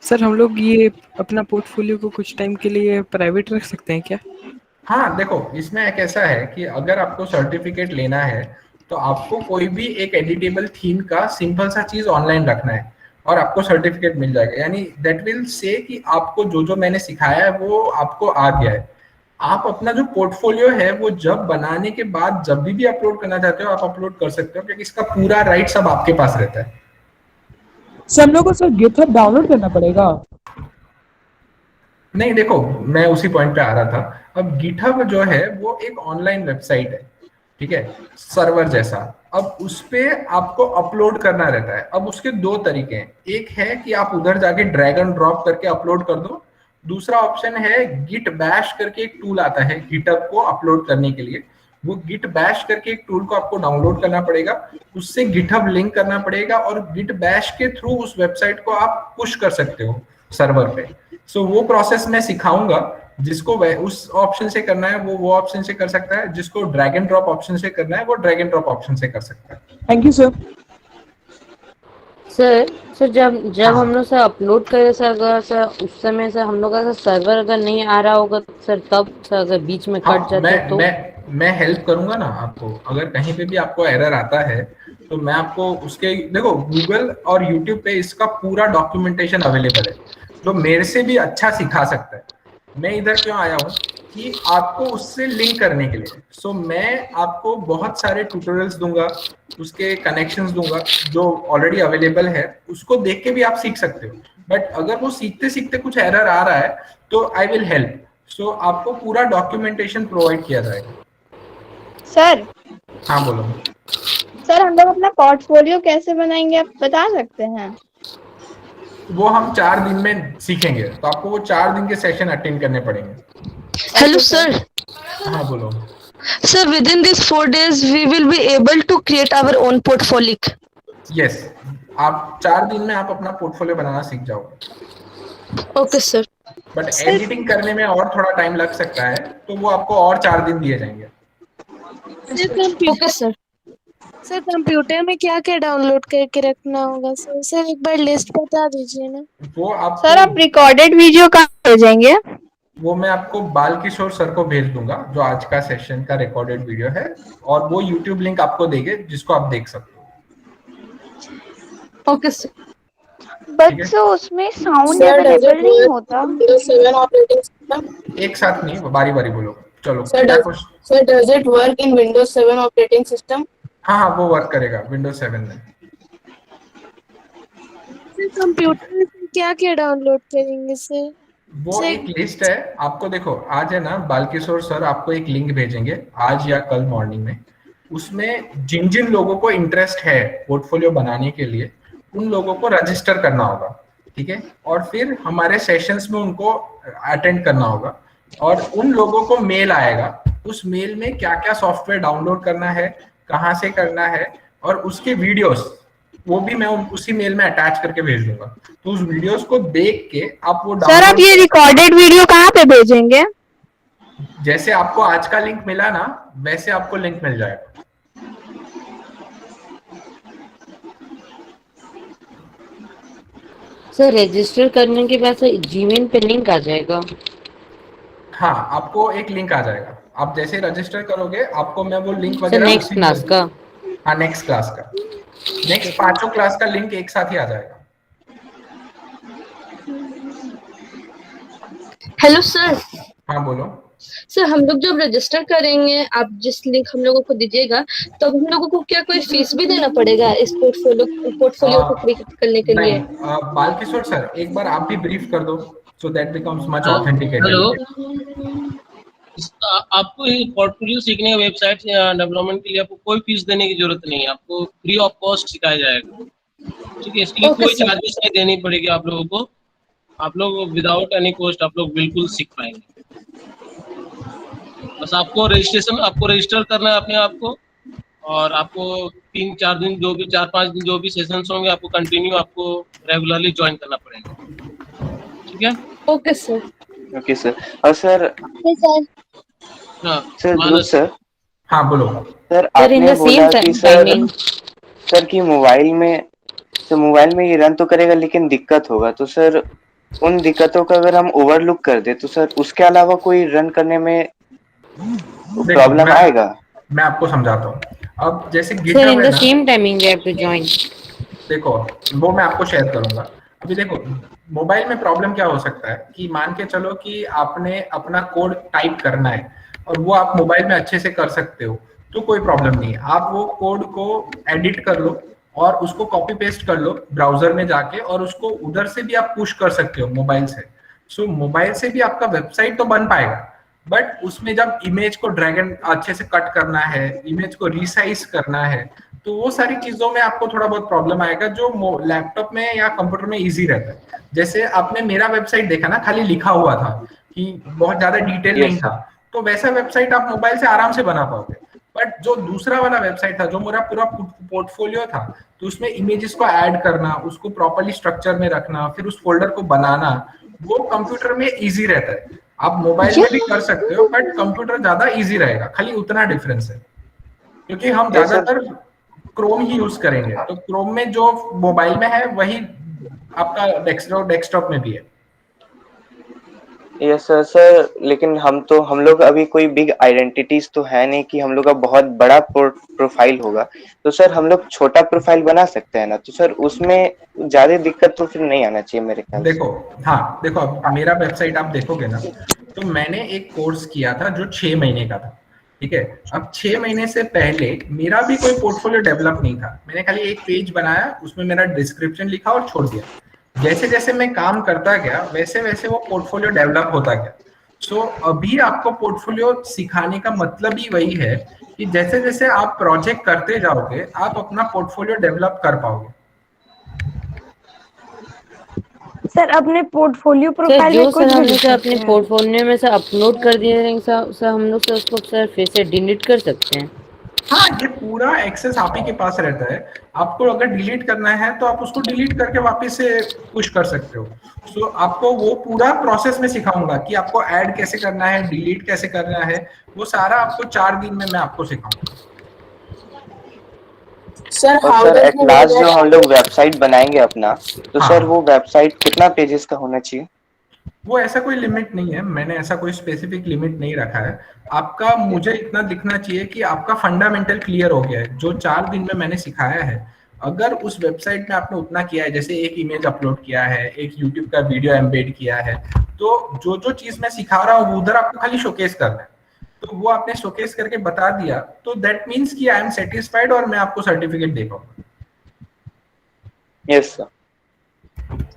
सर, हम लोग ये अपना पोर्टफोलियो को कुछ टाइम के लिए प्राइवेट रख सकते हैं क्या? हाँ देखो, इसमें एक ऐसा है कि अगर आपको सर्टिफिकेट लेना है तो आपको कोई भी एक एडिटेबल थीम का सिंपल सा चीज ऑनलाइन रखना है और आपको सर्टिफिकेट मिल जाएगा। यानी दैट विल से कि आपको जो मैंने सिखाया है वो आपको आ गया है। आप अपना जो पोर्टफोलियो है वो जब बनाने के बाद जब भी अपलोड करना चाहते हो आप अपलोड कर सकते हो, क्योंकि इसका पूरा राइट सब आपके पास रहता है। सर हम लोग को सर गिटहब डाउनलोड करना पड़ेगा? नहीं, देखो मैं उसी पॉइंट पे आ रहा था। अब गिटहब जो है वो एक ऑनलाइन वेबसाइट है, ठीक है, सर्वर जैसा। अब उस पे आपको अपलोड करना रहता है। अब उसके 2 तरीके हैं, एक है कि आप उधर जाके ड्रैग एंड ड्रॉप करके अपलोड कर दो, दूसरा ऑप्शन है गिट बैश करके एक टूल आता है गिटहब को अपलोड करने के लिए। वो गिट बैश करके एक टूल को आपको डाउनलोड करना पड़ेगा, उससे गिटहब लिंक करना पड़ेगा और गिट बैश के थ्रू उस वेबसाइट को आप पुश कर सकते हो सर्वर पे। सो वो प्रोसेस मैं सिखाऊंगा, जिसको उस ऑप्शन से करना है वो ऑप्शन से कर सकता है, जिसको ड्रैग एंड ड्रॉप ऑप्शन से करना है वो ड्रैग एंड ड्रॉप ऑप्शन से कर सकता है। Thank you sir. सर जब हाँ हम लोग सर अपलोड करे सर, अगर सर उस समय सर हम लोग का सर्वर अगर नहीं आ रहा होगा तो सर तब सर अगर बीच में हाँ, कट जाता है तो मैं हेल्प करूंगा ना आपको। अगर कहीं पे भी आपको एरर आता है तो मैं आपको उसके, देखो गूगल और यूट्यूब पे इसका पूरा डॉक्यूमेंटेशन अवेलेबल है जो मेरे से भी अच्छा सिखा सकता है। मैं इधर क्यों आया हूँ कि आपको उससे लिंक करने के लिए। सो मैं आपको बहुत सारे ट्यूटोरियल्स दूंगा, उसके कनेक्शंस दूंगा जो ऑलरेडी अवेलेबल है, उसको देख के भी आप सीख सकते हो। बट अगर वो सीखते सीखते कुछ एरर आ रहा है तो आई विल हेल्प। सो आपको पूरा डॉक्यूमेंटेशन प्रोवाइड किया जाएगा। सर हाँ बोलो। सर हम लोग अपना पोर्टफोलियो कैसे बनाएंगे, आप बता सकते हैं? वो हम 4 दिन में सीखेंगे, तो आपको वो 4 दिन के सेशन अटेंड करने पड़ेंगे। Hello, sir. हाँ बोलो। Sir, within these 4 days, we will be able to create our own portfolio. Yes, आप 4 दिन में आप अपना पोर्टफोलियो बनाना सीख जाओगे। Okay, sir. बट एडिटिंग करने में और थोड़ा टाइम लग सकता है, तो वो आपको और 4 दिन दिए जाएंगे। Okay, sir. सर कंप्यूटर में क्या क्या डाउनलोड करके रखना होगा सर? सर एक बार लिस्ट बता दीजिए ना। वो आप सर आप रिकॉर्डेड वीडियो कहाँ भेजेंगे? वो मैं आपको बाल किशोर सर को भेज दूंगा, जो आज का सेशन का रिकॉर्डेड वीडियो है, और वो यूट्यूब लिंक आपको देंगे जिसको आप देख सकते हो। Okay, sir. बट सर उसमें साउंड अवेलेबल नहीं होता। Windows 7 operating system? एक साथ नहीं, बारी बारी बोलो। चलो Sir, does it work in Windows 7 operating system? हाँ वो वर्क करेगा विंडोज 7 में। सर कंप्यूटर में क्या क्या डाउनलोड करेंगे सर? वो एक लिस्ट है आपको, देखो आज है ना, बालकिशोर सर आपको एक लिंक भेजेंगे आज या कल मॉर्निंग में। उसमें जिन जिन लोगों को इंटरेस्ट है पोर्टफोलियो बनाने के लिए, उन लोगों को रजिस्टर करना होगा, ठीक है। और फिर हमारे सेशंस में उनको अटेंड करना होगा, और उन लोगों को मेल आएगा। उस मेल में क्या क्या सॉफ्टवेयर डाउनलोड करना है, कहाँ से करना है, और उसके वीडियोस वो भी मैं उसी मेल में अटैच करके भेज दूंगा। तो उस वीडियोस को देख के आप वो सर आप ये रिकॉर्डेड वीडियो कहाँ पे भेजेंगे? जैसे आपको आज का लिंक मिला ना, वैसे आपको लिंक मिल जाएगा। सर रजिस्टर करने के बाद सर जीमेल पे लिंक आ जाएगा? हाँ आपको एक लिंक आ जाएगा, आप जैसे रजिस्टर करोगे आपको मैं वो लिंक वगैरह नेक्स्ट क्लास का? हाँ नेक्स्ट क्लास का, नेक्स्ट 5 क्लास का लिंक एक साथ ही आ जाएगा। Hello sir. हाँ बोलो। सर हम लोग जब रजिस्टर करेंगे, आप जिस लिंक हम लोगों को दीजिएगा, तो हम लोगों को क्या कोई फीस भी देना पड़ेगा इस पोर्टफोलियो को क्रिएट करने के लिए? बालकिशोर सर एक बार आप भी ब्रीफ कर दो, so that becomes much authenticated. Hello, आपको ये पोर्टफोलियो सीखने का वेबसाइट डेवलपमेंट के लिए आपको कोई फीस देने की जरूरत नहीं है, आपको फ्री ऑफ कॉस्ट सिखाया जाएगा, ठीक है। इसके लिए कोई चार्जेस नहीं देनी पड़ेगी आप लोगों को। आप लोग विदाउट एनी कॉस्ट आप लोग बिल्कुल सीख पाएंगे। बस आपको रजिस्टर करना है अपने आप को, और आपको 3-4 दिन जो भी 4-5 दिन जो भी सेशंस होंगे आपको कंटिन्यू आपको रेगुलरली ज्वाइन करना पड़ेगा, ठीक है। Okay sir. Okay sir. और सर सर ध्रुव सर। हाँ बोलो सर। आपने बोला कि सर कि मोबाइल में ये रन तो करेगा लेकिन दिक्कत होगा, तो सर उन दिक्कतों का अगर हम ओवरलुक कर दे तो सर उसके अलावा कोई रन करने में प्रॉब्लम आएगा? मैं आपको समझाता हूँ। अब जैसे sir in the same timing you have to join. देखो वो मैं आपको शेयर करूंगा। अभी देखो मोबाइल में प्रॉब्लम क्या हो सकता है कि मान के चलो कि आपने अपना कोड टाइप करना है और वो आप मोबाइल में अच्छे से कर सकते हो, तो कोई प्रॉब्लम नहीं है। आप वो कोड को एडिट कर लो और उसको कॉपी पेस्ट कर लो ब्राउजर में जाके, और उसको उधर से भी आप पुश कर सकते हो मोबाइल से। सो मोबाइल से भी आपका वेबसाइट तो बन पाएगा, बट उसमें जब इमेज को ड्रैग एंड अच्छे से कट करना है, इमेज को रिसाइज करना है, तो वो सारी चीजों में आपको थोड़ा बहुत प्रॉब्लम आएगा जो लैपटॉप में या कंप्यूटर में इजी रहता है। जैसे आपने मेरा वेबसाइट देखा ना, खाली लिखा हुआ था कि बहुत ज्यादा डिटेल नहीं था, तो वैसा वेबसाइट आप मोबाइल से आराम से बना पाओगे। बट जो दूसरा वाला वेबसाइट था, जो मेरा पूरा पोर्टफोलियो था, तो उसमें इमेजेस को ऐड करना, उसको प्रॉपर्ली स्ट्रक्चर में रखना, फिर उस फोल्डर को बनाना, वो कंप्यूटर में इजी रहता है। आप मोबाइल में भी कर सकते हो, बट कंप्यूटर ज्यादा इजी रहेगा, खाली उतना डिफरेंस है। क्योंकि हम ज्यादातर क्रोम ही यूज करेंगे, तो क्रोम में जो मोबाइल में है वही आपका डेस्कटॉप में भी है। Yes sir. सर लेकिन हम लोग अभी कोई बिग आइडेंटिटीज तो है नहीं कि हम लोग का बहुत बड़ा प्रोफाइल होगा, तो सर हम लोग छोटा प्रोफाइल बना सकते हैं ना, तो सर उसमें ज्यादा दिक्कत तो फिर नहीं आना चाहिए मेरे ख्याल से। देखो, हाँ देखो, अब मेरा वेबसाइट आप देखोगे ना, तो मैंने एक कोर्स किया था जो 6 महीने का था, ठीक है। अब 6 महीने से पहले मेरा भी कोई पोर्टफोलियो डेवलप नहीं था, मैंने खाली एक पेज बनाया, उसमें मेरा डिस्क्रिप्शन लिखा और छोड़ दिया। जैसे जैसे मैं काम करता गया वैसे वैसे वो पोर्टफोलियो डेवलप होता गया। सो अभी आपको पोर्टफोलियो सिखाने का मतलब ही वही है कि जैसे जैसे आप प्रोजेक्ट करते जाओगे आप अपना पोर्टफोलियो डेवलप कर पाओगे। सर अपने पोर्टफोलियो सर प्रोफाइल जो में कुछ सर भी हमने लिख सर सकते अपने हैं। पोर्टफोलियो में सर अपलोड कर दिए रहेंगे सर हम लोग सर उसको सर फिर से डिलीट कर सकते हैं। हाँ, ये पूरा एक्सेस आप ही के पास रहता है। आपको अगर डिलीट करना है तो आप उसको डिलीट करके वापस से पुश कर सकते हो। सो आपको वो पूरा प्रोसेस में सिखाऊंगा कि आपको ऐड कैसे करना है, डिलीट कैसे करना है, वो सारा आपको 4 दिन में मैं आपको सिखाऊंगा। सर और सर एट लास्ट जो हम लोग वेबसाइट बनाएंगे अपना, तो सर वो वेबसाइट कितना पेजेस का होना चाहिए? वो ऐसा कोई लिमिट नहीं है, मैंने ऐसा कोई स्पेसिफिक लिमिट नहीं रखा है। आपका मुझे इतना दिखना चाहिए कि आपका फंडामेंटल क्लियर हो गया है, जो 4 दिन में मैंने सिखाया है। अगर उस वेबसाइट में आपने उतना किया है, जैसे एक इमेज अपलोड किया है, एक यूट्यूब का वीडियो एम्बेड किया है, तो जो जो चीज मैं सिखा रहा हूँ उधर आपको खाली शोकेस करना है, तो वो आपने शोकेस करके बता दिया, तो दैट मीन्स कि आई एम सेटिस्फाइड और मैं आपको सर्टिफिकेट दे पाऊंगा। Yes sir.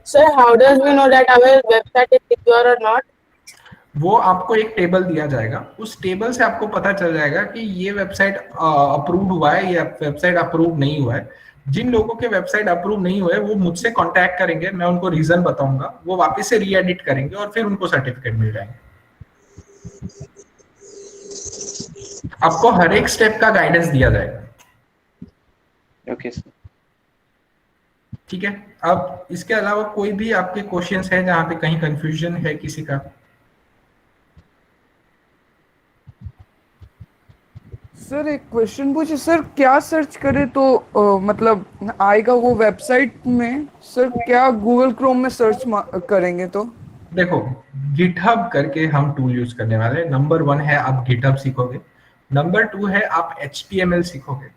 Sir, how does we know that our website is secure or not? वो आपको एक टेबल दिया जाएगा, उस टेबल से आपको पता चल जाएगा कि ये वेबसाइट अप्रूव हुआ है या वेबसाइट अप्रूव नहीं हुआ है। जिन लोगों के वेबसाइट अप्रूव नहीं हुए वो मुझसे कांटेक्ट करेंगे, मैं उनको रीजन बताऊंगा, वो वापस से री एडिट करेंगे और फिर उनको सर्टिफिकेट मिल जाएंगे। आपको हर एक स्टेप का गाइडेंस दिया जाएगा। Okay sir. ठीक है, अब इसके अलावा कोई भी आपके क्वेश्चंस है जहां पे कहीं कंफ्यूजन है किसी का? सर एक क्वेश्चन पूछे सर, क्या सर्च करे तो मतलब आएगा वो वेबसाइट में? सर क्या गूगल क्रोम में सर्च करेंगे तो? देखो, गिटहब करके हम टूल यूज करने वाले हैं। नंबर 1 है आप गिटहब सीखोगे, नंबर 2 है आप HTML सीखोगे,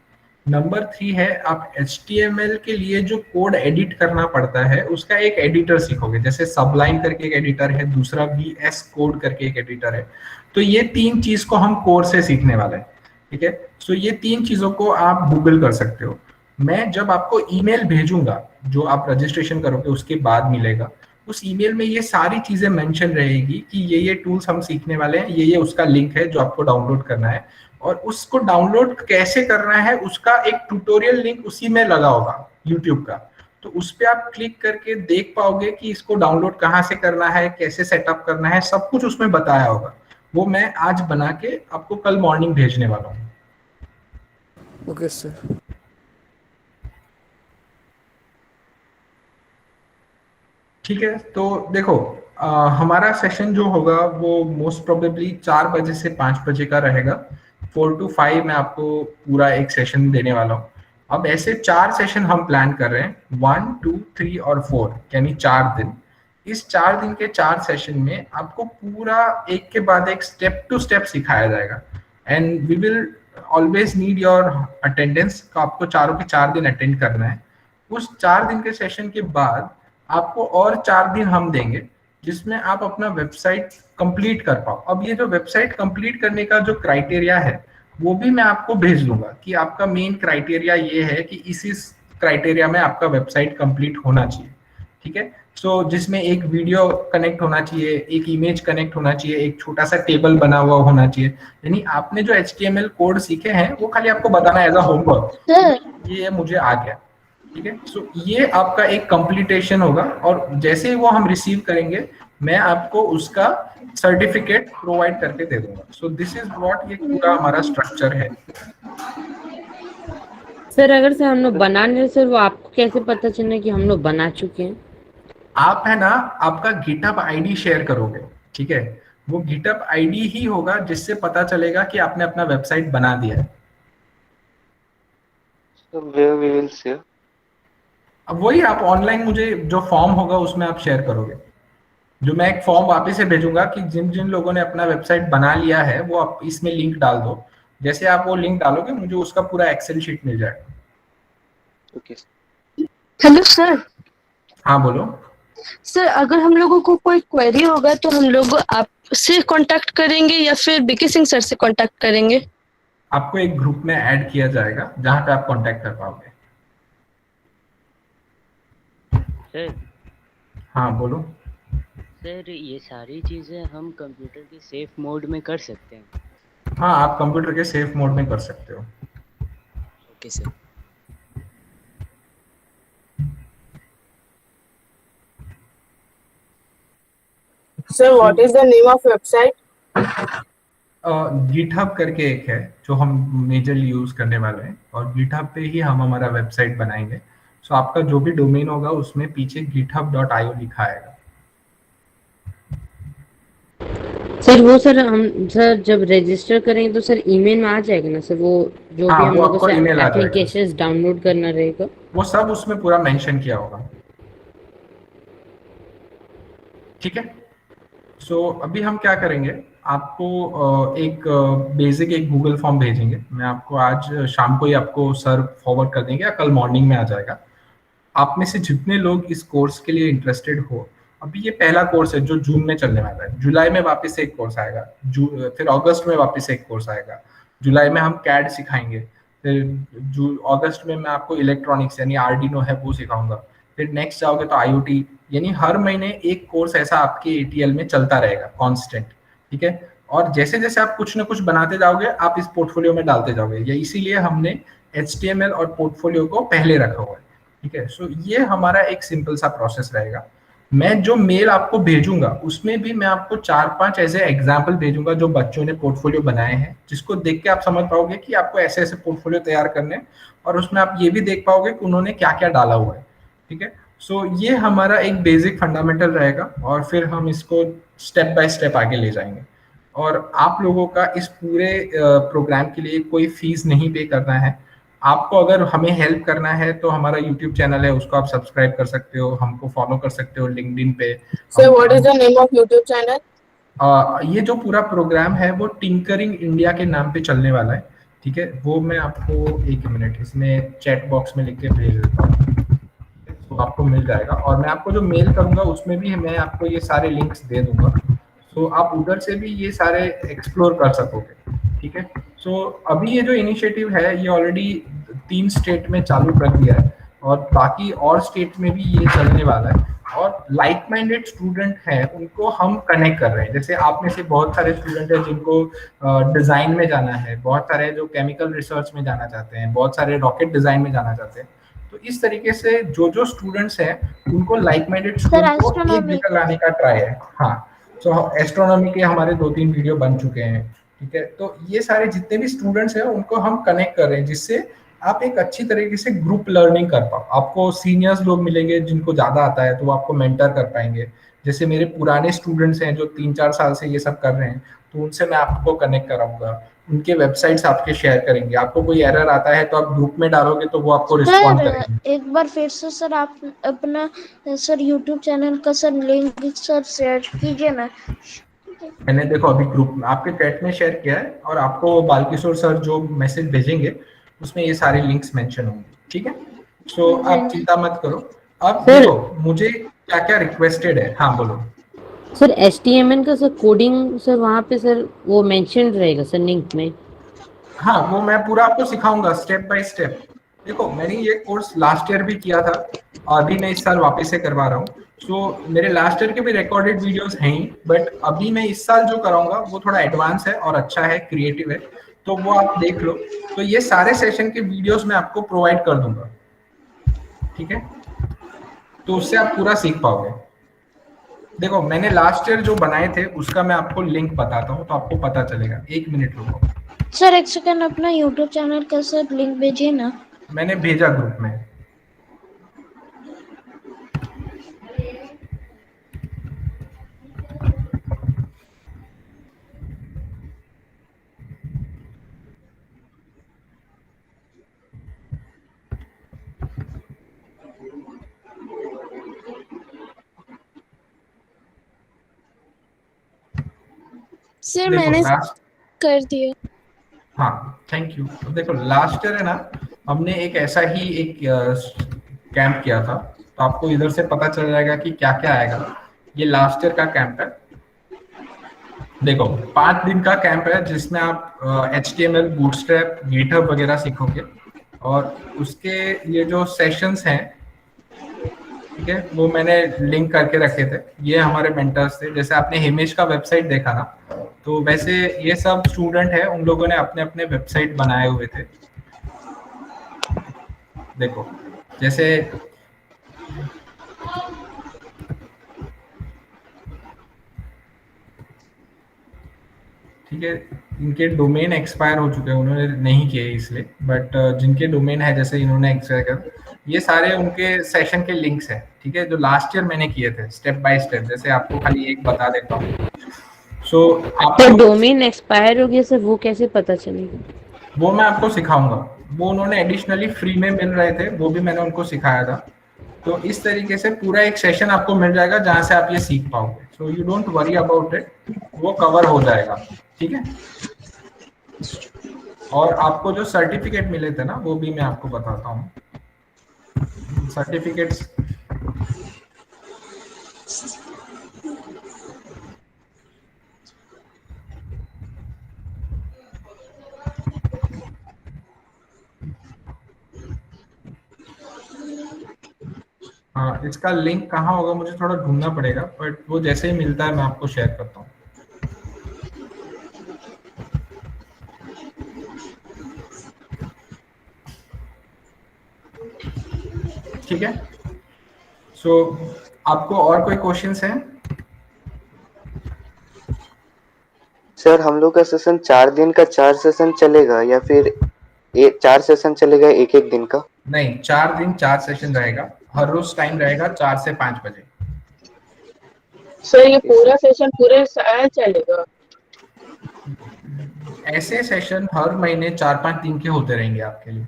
नंबर 3 है आप HTML के लिए जो कोड एडिट करना पड़ता है उसका एक एडिटर सीखोगे, जैसे सबलाइन करके एक एडिटर है, दूसरा VS कोड करके एक एडिटर है। तो ये 3 चीज को हम कोर्स से सीखने वाले हैं, ठीक है। सो ये 3 चीजों को आप गूगल कर सकते हो। मैं जब आपको ईमेल भेजूंगा जो आप रजिस्ट्रेशन करोगे उसके बाद मिलेगा, उस ईमेल में ये सारी चीजें मेंशन रहेगी कि ये टूल्स हम सीखने वाले हैं, ये उसका लिंक है जो आपको डाउनलोड करना है, और उसको डाउनलोड कैसे करना है उसका एक ट्यूटोरियल लिंक उसी में लगा होगा यूट्यूब का। तो उस पर आप क्लिक करके देख पाओगे कि इसको डाउनलोड कहाँ से करना है, कैसे सेटअप करना है, सब कुछ उसमें बताया होगा। वो मैं आज बना के आपको कल मॉर्निंग भेजने वाला हूँ। Okay sir. ठीक है, तो देखो हमारा सेशन जो होगा वो मोस्ट प्रोबेबली 4 बजे से 5 बजे का रहेगा। 4 to 5 मैं आपको पूरा एक सेशन देने वाला हूँ। अब ऐसे 4 सेशन हम प्लान कर रहे हैं, 1, 2, 3 और 4, यानी 4 दिन। इस 4 दिन के 4 सेशन में आपको पूरा एक के बाद एक स्टेप टू स्टेप सिखाया जाएगा, and we will always need your attendance. तो आपको चारों के 4 दिन अटेंड करना है। उस 4 दिन के सेशन के बाद आपको और 4 दिन हम देंगे जिसमें आप अपना वेबसाइट कंप्लीट कर पाओ। अब ये जो वेबसाइट कंप्लीट करने का जो क्राइटेरिया है वो भी मैं आपको भेज दूंगा कि आपका मेन क्राइटेरिया ये है कि इसी क्राइटेरिया में आपका वेबसाइट कंप्लीट होना चाहिए, ठीक है। सो जिसमें एक वीडियो कनेक्ट होना चाहिए, एक इमेज कनेक्ट होना चाहिए, एक छोटा सा टेबल बना हुआ होना चाहिए। यानी आपने जो HTML कोड सीखे हैं वो खाली आपको बताना एज अ होमवर्क, ये मुझे आ गया, ठीक है। सो ये आपका एक कंप्लीटेशन होगा, और जैसे ही वो हम रिसीव करेंगे मैं आपको उसका सर्टिफिकेट प्रोवाइड करके दे दूंगा। सो दिस इज व्हाट ये पूरा हमारा स्ट्रक्चर है। सर अगर से हम लोग बना रहे सर, वो आपको कैसे पता चलना कि हम लोग बना चुके हैं? आप है ना आपका गिटहब आईडी शेयर करोगे, ठीक है। वो गिटहब आईडी ही होगा जिससे पता चलेगा कि आपने अपना वेबसाइट बना दिया है। So where we will share? अब वही आप ऑनलाइन मुझे जो फॉर्म होगा उसमें आप शेयर करोगे, जो मैं एक फॉर्म वापस से भेजूंगा कि जिन जिन लोगों ने अपना वेबसाइट बना लिया है वो आप इसमें लिंक डाल दो। जैसे आप वो लिंक डालोगे मुझे उसका पूरा एक्सेल शीट मिल जाएगा। ओके। Hello sir. हाँ बोलो। सर अगर हम लोगों को कोई क्वेरी होगा तो हम लोग आपसे कांटेक्ट करेंगे या फिर बीके सिंह सर से कांटेक्ट करेंगे? आपको एक ग्रुप में ऐड किया जाएगा जहां पे आप कांटेक्ट कर पाओगे। सर। हाँ बोलो। सर ये सारी चीजें हम कंप्यूटर के सेफ मोड में कर सकते हैं? हाँ आप कंप्यूटर के सेफ मोड में कर सकते हो। Okay sir. Sir, what is the name of website? GitHub करके एक है जो हम मेजरली यूज करने वाले हैं, और गिटहब पे ही हम हमारा वेबसाइट बनाएंगे। सो आपका जो भी डोमेन होगा उसमें पीछे github.io लिखा आएगा। सर वो सर हम सर जब रजिस्टर करेंगे तो सर ईमेल में आ जाएगा ना सर, वो जो हाँ, भी हम वो लोगों आपको से email आ जाएगा। एप्लीकेशंस डाउनलोड करना रहेगा वो सब उसमें पूरा मेंशन किया होगा। ठीक है। सो अभी हम क्या करेंगे, आपको एक बेसिक एक गूगल फॉर्म भेजेंगे। मैं आपको आज शाम को ही आपको सर फॉरवर्ड कर देंगे या कल मॉर्निंग में आ जाएगा। आप में से जितने लोग इस कोर्स के लिए इंटरेस्टेड हो, अभी ये पहला कोर्स है जो जून में चलने वाला है। जुलाई में वापस से एक कोर्स आएगा, फिर अगस्त में वापस से एक कोर्स आएगा। जुलाई में हम कैड सिखाएंगे, फिर अगस्त में मैं आपको इलेक्ट्रॉनिक्स यानी आर्डिनो है वो सिखाऊंगा। फिर नेक्स्ट जाओगे तो IoT, यानी हर महीने एक कोर्स ऐसा आपके ATL में चलता रहेगा कांस्टेंट। ठीक है। और जैसे जैसे आप कुछ ना कुछ बनाते जाओगे आप इस पोर्टफोलियो में डालते जाओगे। ये इसीलिए हमने HTML और पोर्टफोलियो को पहले रखा हुआ है। ठीक है। सो ये हमारा एक सिंपल सा प्रोसेस रहेगा। मैं जो मेल आपको भेजूंगा उसमें भी मैं आपको 4-5 ऐसे एग्जाम्पल भेजूंगा जो बच्चों ने पोर्टफोलियो बनाए हैं, जिसको देख के आप समझ पाओगे कि आपको ऐसे ऐसे पोर्टफोलियो तैयार करने हैं, और उसमें आप ये भी देख पाओगे कि उन्होंने क्या क्या डाला हुआ है। ठीक है। सो ये हमारा एक बेसिक फंडामेंटल रहेगा, और फिर हम इसको स्टेप बाय स्टेप आगे ले जाएंगे। और आप लोगों का इस पूरे प्रोग्राम के लिए कोई फीस नहीं पे करना है। आपको अगर हमें हेल्प करना है तो हमारा यूट्यूब चैनल है, उसको आप सब्सक्राइब कर सकते हो, हमको फॉलो कर सकते हो लिंक्डइन पे। Sir, what is the name of YouTube channel? ये जो पूरा प्रोग्राम है वो टिंकरिंग इंडिया के नाम पे चलने वाला है। ठीक है। वो मैं आपको एक मिनट इसमें चैट बॉक्स में लिख के भेज देता हूँ, तो आपको मिल जाएगा। और मैं आपको जो मेल करूंगा उसमें भी मैं आपको ये सारे लिंक्स दे दूंगा, तो आप उधर से भी ये सारे एक्सप्लोर कर सकोगे। ठीक है। सो अभी ये जो इनिशिएटिव है ये ऑलरेडी 3 स्टेट में चालू कर दिया है, और बाकी और स्टेट में भी ये चलने वाला है। और लाइक माइंडेड स्टूडेंट हैं उनको हम कनेक्ट कर रहे हैं। जैसे आप में से बहुत सारे स्टूडेंट हैं जिनको डिजाइन में जाना है, बहुत सारे जो केमिकल रिसर्च में जाना चाहते हैं, बहुत सारे रॉकेट डिजाइन में जाना चाहते हैं। तो इस तरीके से जो जो स्टूडेंट्स हैं उनको लाइक माइंडेड स्टूडेंट को एक जगह लाने का ट्राई है। हाँ, तो एस्ट्रोनॉमी के हमारे 2-3 वीडियो बन चुके हैं। ठीक है। तो ये सारे जितने भी स्टूडेंट्स हैं उनको हम कनेक्ट कर रहे हैं, जिससे आप एक अच्छी तरीके से ग्रुप लर्निंग कर पाओ। आपको सीनियर्स लोग मिलेंगे जिनको ज्यादा आता है, तो वो आपको मेंटर कर पाएंगे। जैसे मेरे पुराने स्टूडेंट्स हैं जो 3-4 साल से ये सब कर रहे हैं, तो उनसे मैं आपको कनेक्ट कराऊंगा, उनके वेबसाइट्स आपके शेयर करेंगे। आपको कोई एरर आता है तो आप ग्रुप में डालोगे तो वो आपको रिस्पॉन्ड करेंगे। एक बार फिर से सर आप अपना सर यूट्यूब चैनल का सर लिंक सर शेयर कीजिए ना। मैंने देखो अभी ग्रुप में आपके चैट में शेयर किया है, और आपको बालकिशोर सर जो मैसेज भेजेंगे उसमें ये सारे लिंक्स मेंशन होंगे। ठीक है। सो आप चिंता मत करो। अब देखो मुझे क्या क्या रिक्वेस्टेड है। हाँ बोलो सर। HTML का सर कोडिंग सर वहाँ पे सर वो मेंशन रहेगा सर लिंक में? हाँ, वो मैं पूरा आपको सिखाऊंगा स्टेप बाय स्टेप। देखो मैंने ये कोर्स लास्ट ईयर भी किया था, अभी मैं इस साल वापस से करवा रहा हूँ। सो मेरे लास्ट ईयर के भी रिकॉर्डेड वीडियोस हैं ही, बट अभी मैं इस साल जो कराऊंगा वो थोड़ा एडवांस है और अच्छा है, क्रिएटिव है, तो वो आप देख लो। तो ये सारे सेशन के वीडियोस मैं आपको प्रोवाइड कर दूंगा। ठीक है। तो उससे आप पूरा सीख पाओगे। देखो मैंने लास्ट ईयर जो बनाए थे उसका मैं आपको लिंक बताता हूँ तो आपको पता चलेगा। 1 मिनट रुको सर, एक सेकंड अपना यूट्यूब चैनल का सर लिंक भेजिए ना। मैंने भेजा ग्रुप में। सर देखो मैंने लास्ट कर दिया। हाँ थैंक यू। तो देखो लास्ट ईयर है ना, हमने एक ऐसा ही एक कैंप किया था, तो आपको इधर से पता चल जाएगा कि क्या क्या आएगा। ये लास्ट ईयर का कैंप है। देखो 5 दिन का कैंप है जिसमें आप HTML, बूटस्ट्रैप, गिटहब वगैरह सीखोगे, और उसके ये जो सेशंस हैं, ठीक है, वो मैंने लिंक करके रखे थे। ये हमारे मेंटर्स थे, जैसे आपने हिमेश का वेबसाइट देखा ना, तो वैसे ये सब स्टूडेंट है, उन लोगों ने अपने अपने वेबसाइट बनाए हुए थे। देखो जैसे ठीक है, इनके डोमेन एक्सपायर हो चुके हैं, उन्होंने नहीं किए इसलिए, बट जिनके डोमेन है जैसे इन्होंने एक्सपायर कर, ये सारे उनके सेशन के लिंक्स हैं, ठीक है, जो लास्ट ईयर मैंने किए थे स्टेप बाय स्टेप। जैसे आपको खाली एक बता देता हूँ। सो तो डोमेन एक्सपायर हो गया सर, वो कैसे पता चलेगा? वो मैं आपको सिखाऊंगा, वो उन्होंने एडिशनली फ्री में मिल रहे थे, वो भी मैंने उनको सिखाया था। तो इस तरीके से पूरा एक सेशन आपको मिल जाएगा जहां से आप ये सीख पाओगे। So you don't worry about it, वो कवर हो जाएगा, ठीक है। और आपको जो सर्टिफिकेट मिले थे ना, वो भी मैं आपको बताता हूँ। सर्टिफिकेट्स हाँ, इसका लिंक कहाँ होगा मुझे थोड़ा ढूंढना पड़ेगा, बट वो जैसे ही मिलता है मैं आपको शेयर करता हूँ। ठीक है। सो आपको और कोई क्वेश्चंस हैं? सर हम लोग का सेशन 4 दिन का 4 सेशन चलेगा या फिर 4 सेशन चलेगा एक एक दिन का? नहीं, 4 दिन 4 सेशन रहेगा, हर रोज टाइम रहेगा 4 से 5 बजे। सर ये पूरा सेशन पूरे साल चलेगा? ऐसे सेशन हर महीने 4-5 दिन के होते रहेंगे आपके लिए,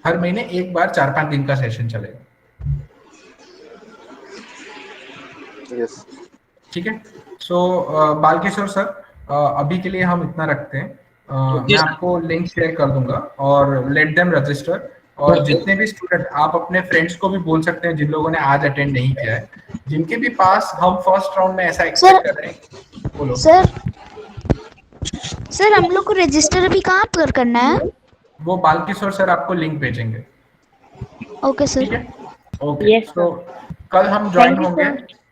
हर महीने एक बार 4-5 दिन का सेशन चलेगा। यस ठीक है। सो बालकिशोर सर, अभी के लिए हम इतना रखते हैं। मैं आपको लिंक शेयर कर दूंगा और लेट देम रजिस्टर। और जितने भी स्टूडेंट, आप अपने फ्रेंड्स को भी बोल सकते हैं जिन लोगों ने आज अटेंड नहीं किया है, जिनके भी पास हम फर्स्ट राउंड में ऐसा एक्सपेक्ट कर रहे हैं। बोलो सर हम लोग को रजिस्टर अभी कहाँ पर करना है? वो बालकिशोर सर आपको लिंक भेजेंगे। Okay sir. ठीक है, ओके। तो कल हम ज्वाइन होंगे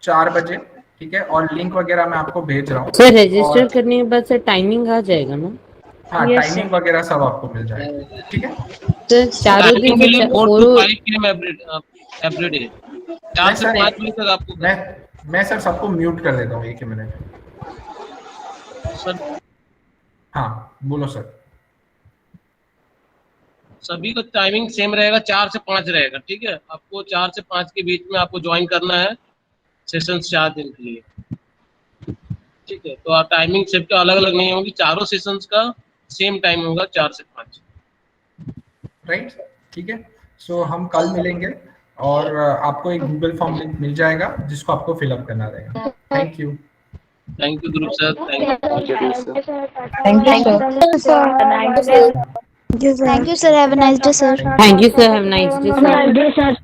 4 बजे, ठीक है, और लिंक वगैरह मैं आपको भेज रहा हूँ। सर रजिस्टर करने के बाद सर टाइमिंग आ जाएगा ना? हाँ, टाइमिंग वगैरह सब आपको मिल जाएगा, ठीक है। सर चारों दिन के लिए 4 to 5 PM एवरीडे 4 से 5 बजे तक आपको। मैं सर सबको म्यूट कर देता हूँ 1 मिनट सर। हाँ बोलो सर। सभी का टाइमिंग सेम रहेगा, 4 से 5 रहेगा, ठीक है। आपको 4 से 5 के बीच में आपको ज्वाइन करना है सेशन 4 दिन के लिए, ठीक है। तो टाइमिंग सबके अलग अलग नहीं होगी, चारों सेशंस का सेम टाइम होगा 4 से 5, राइट, ठीक है। सो हम कल मिलेंगे और आपको एक गूगल फॉर्म लिंक मिल जाएगा जिसको आपको फिलअप करना रहेगा। Thank you group sir, thank you sir, have a nice day sir. Thank you sir, have nice day sir.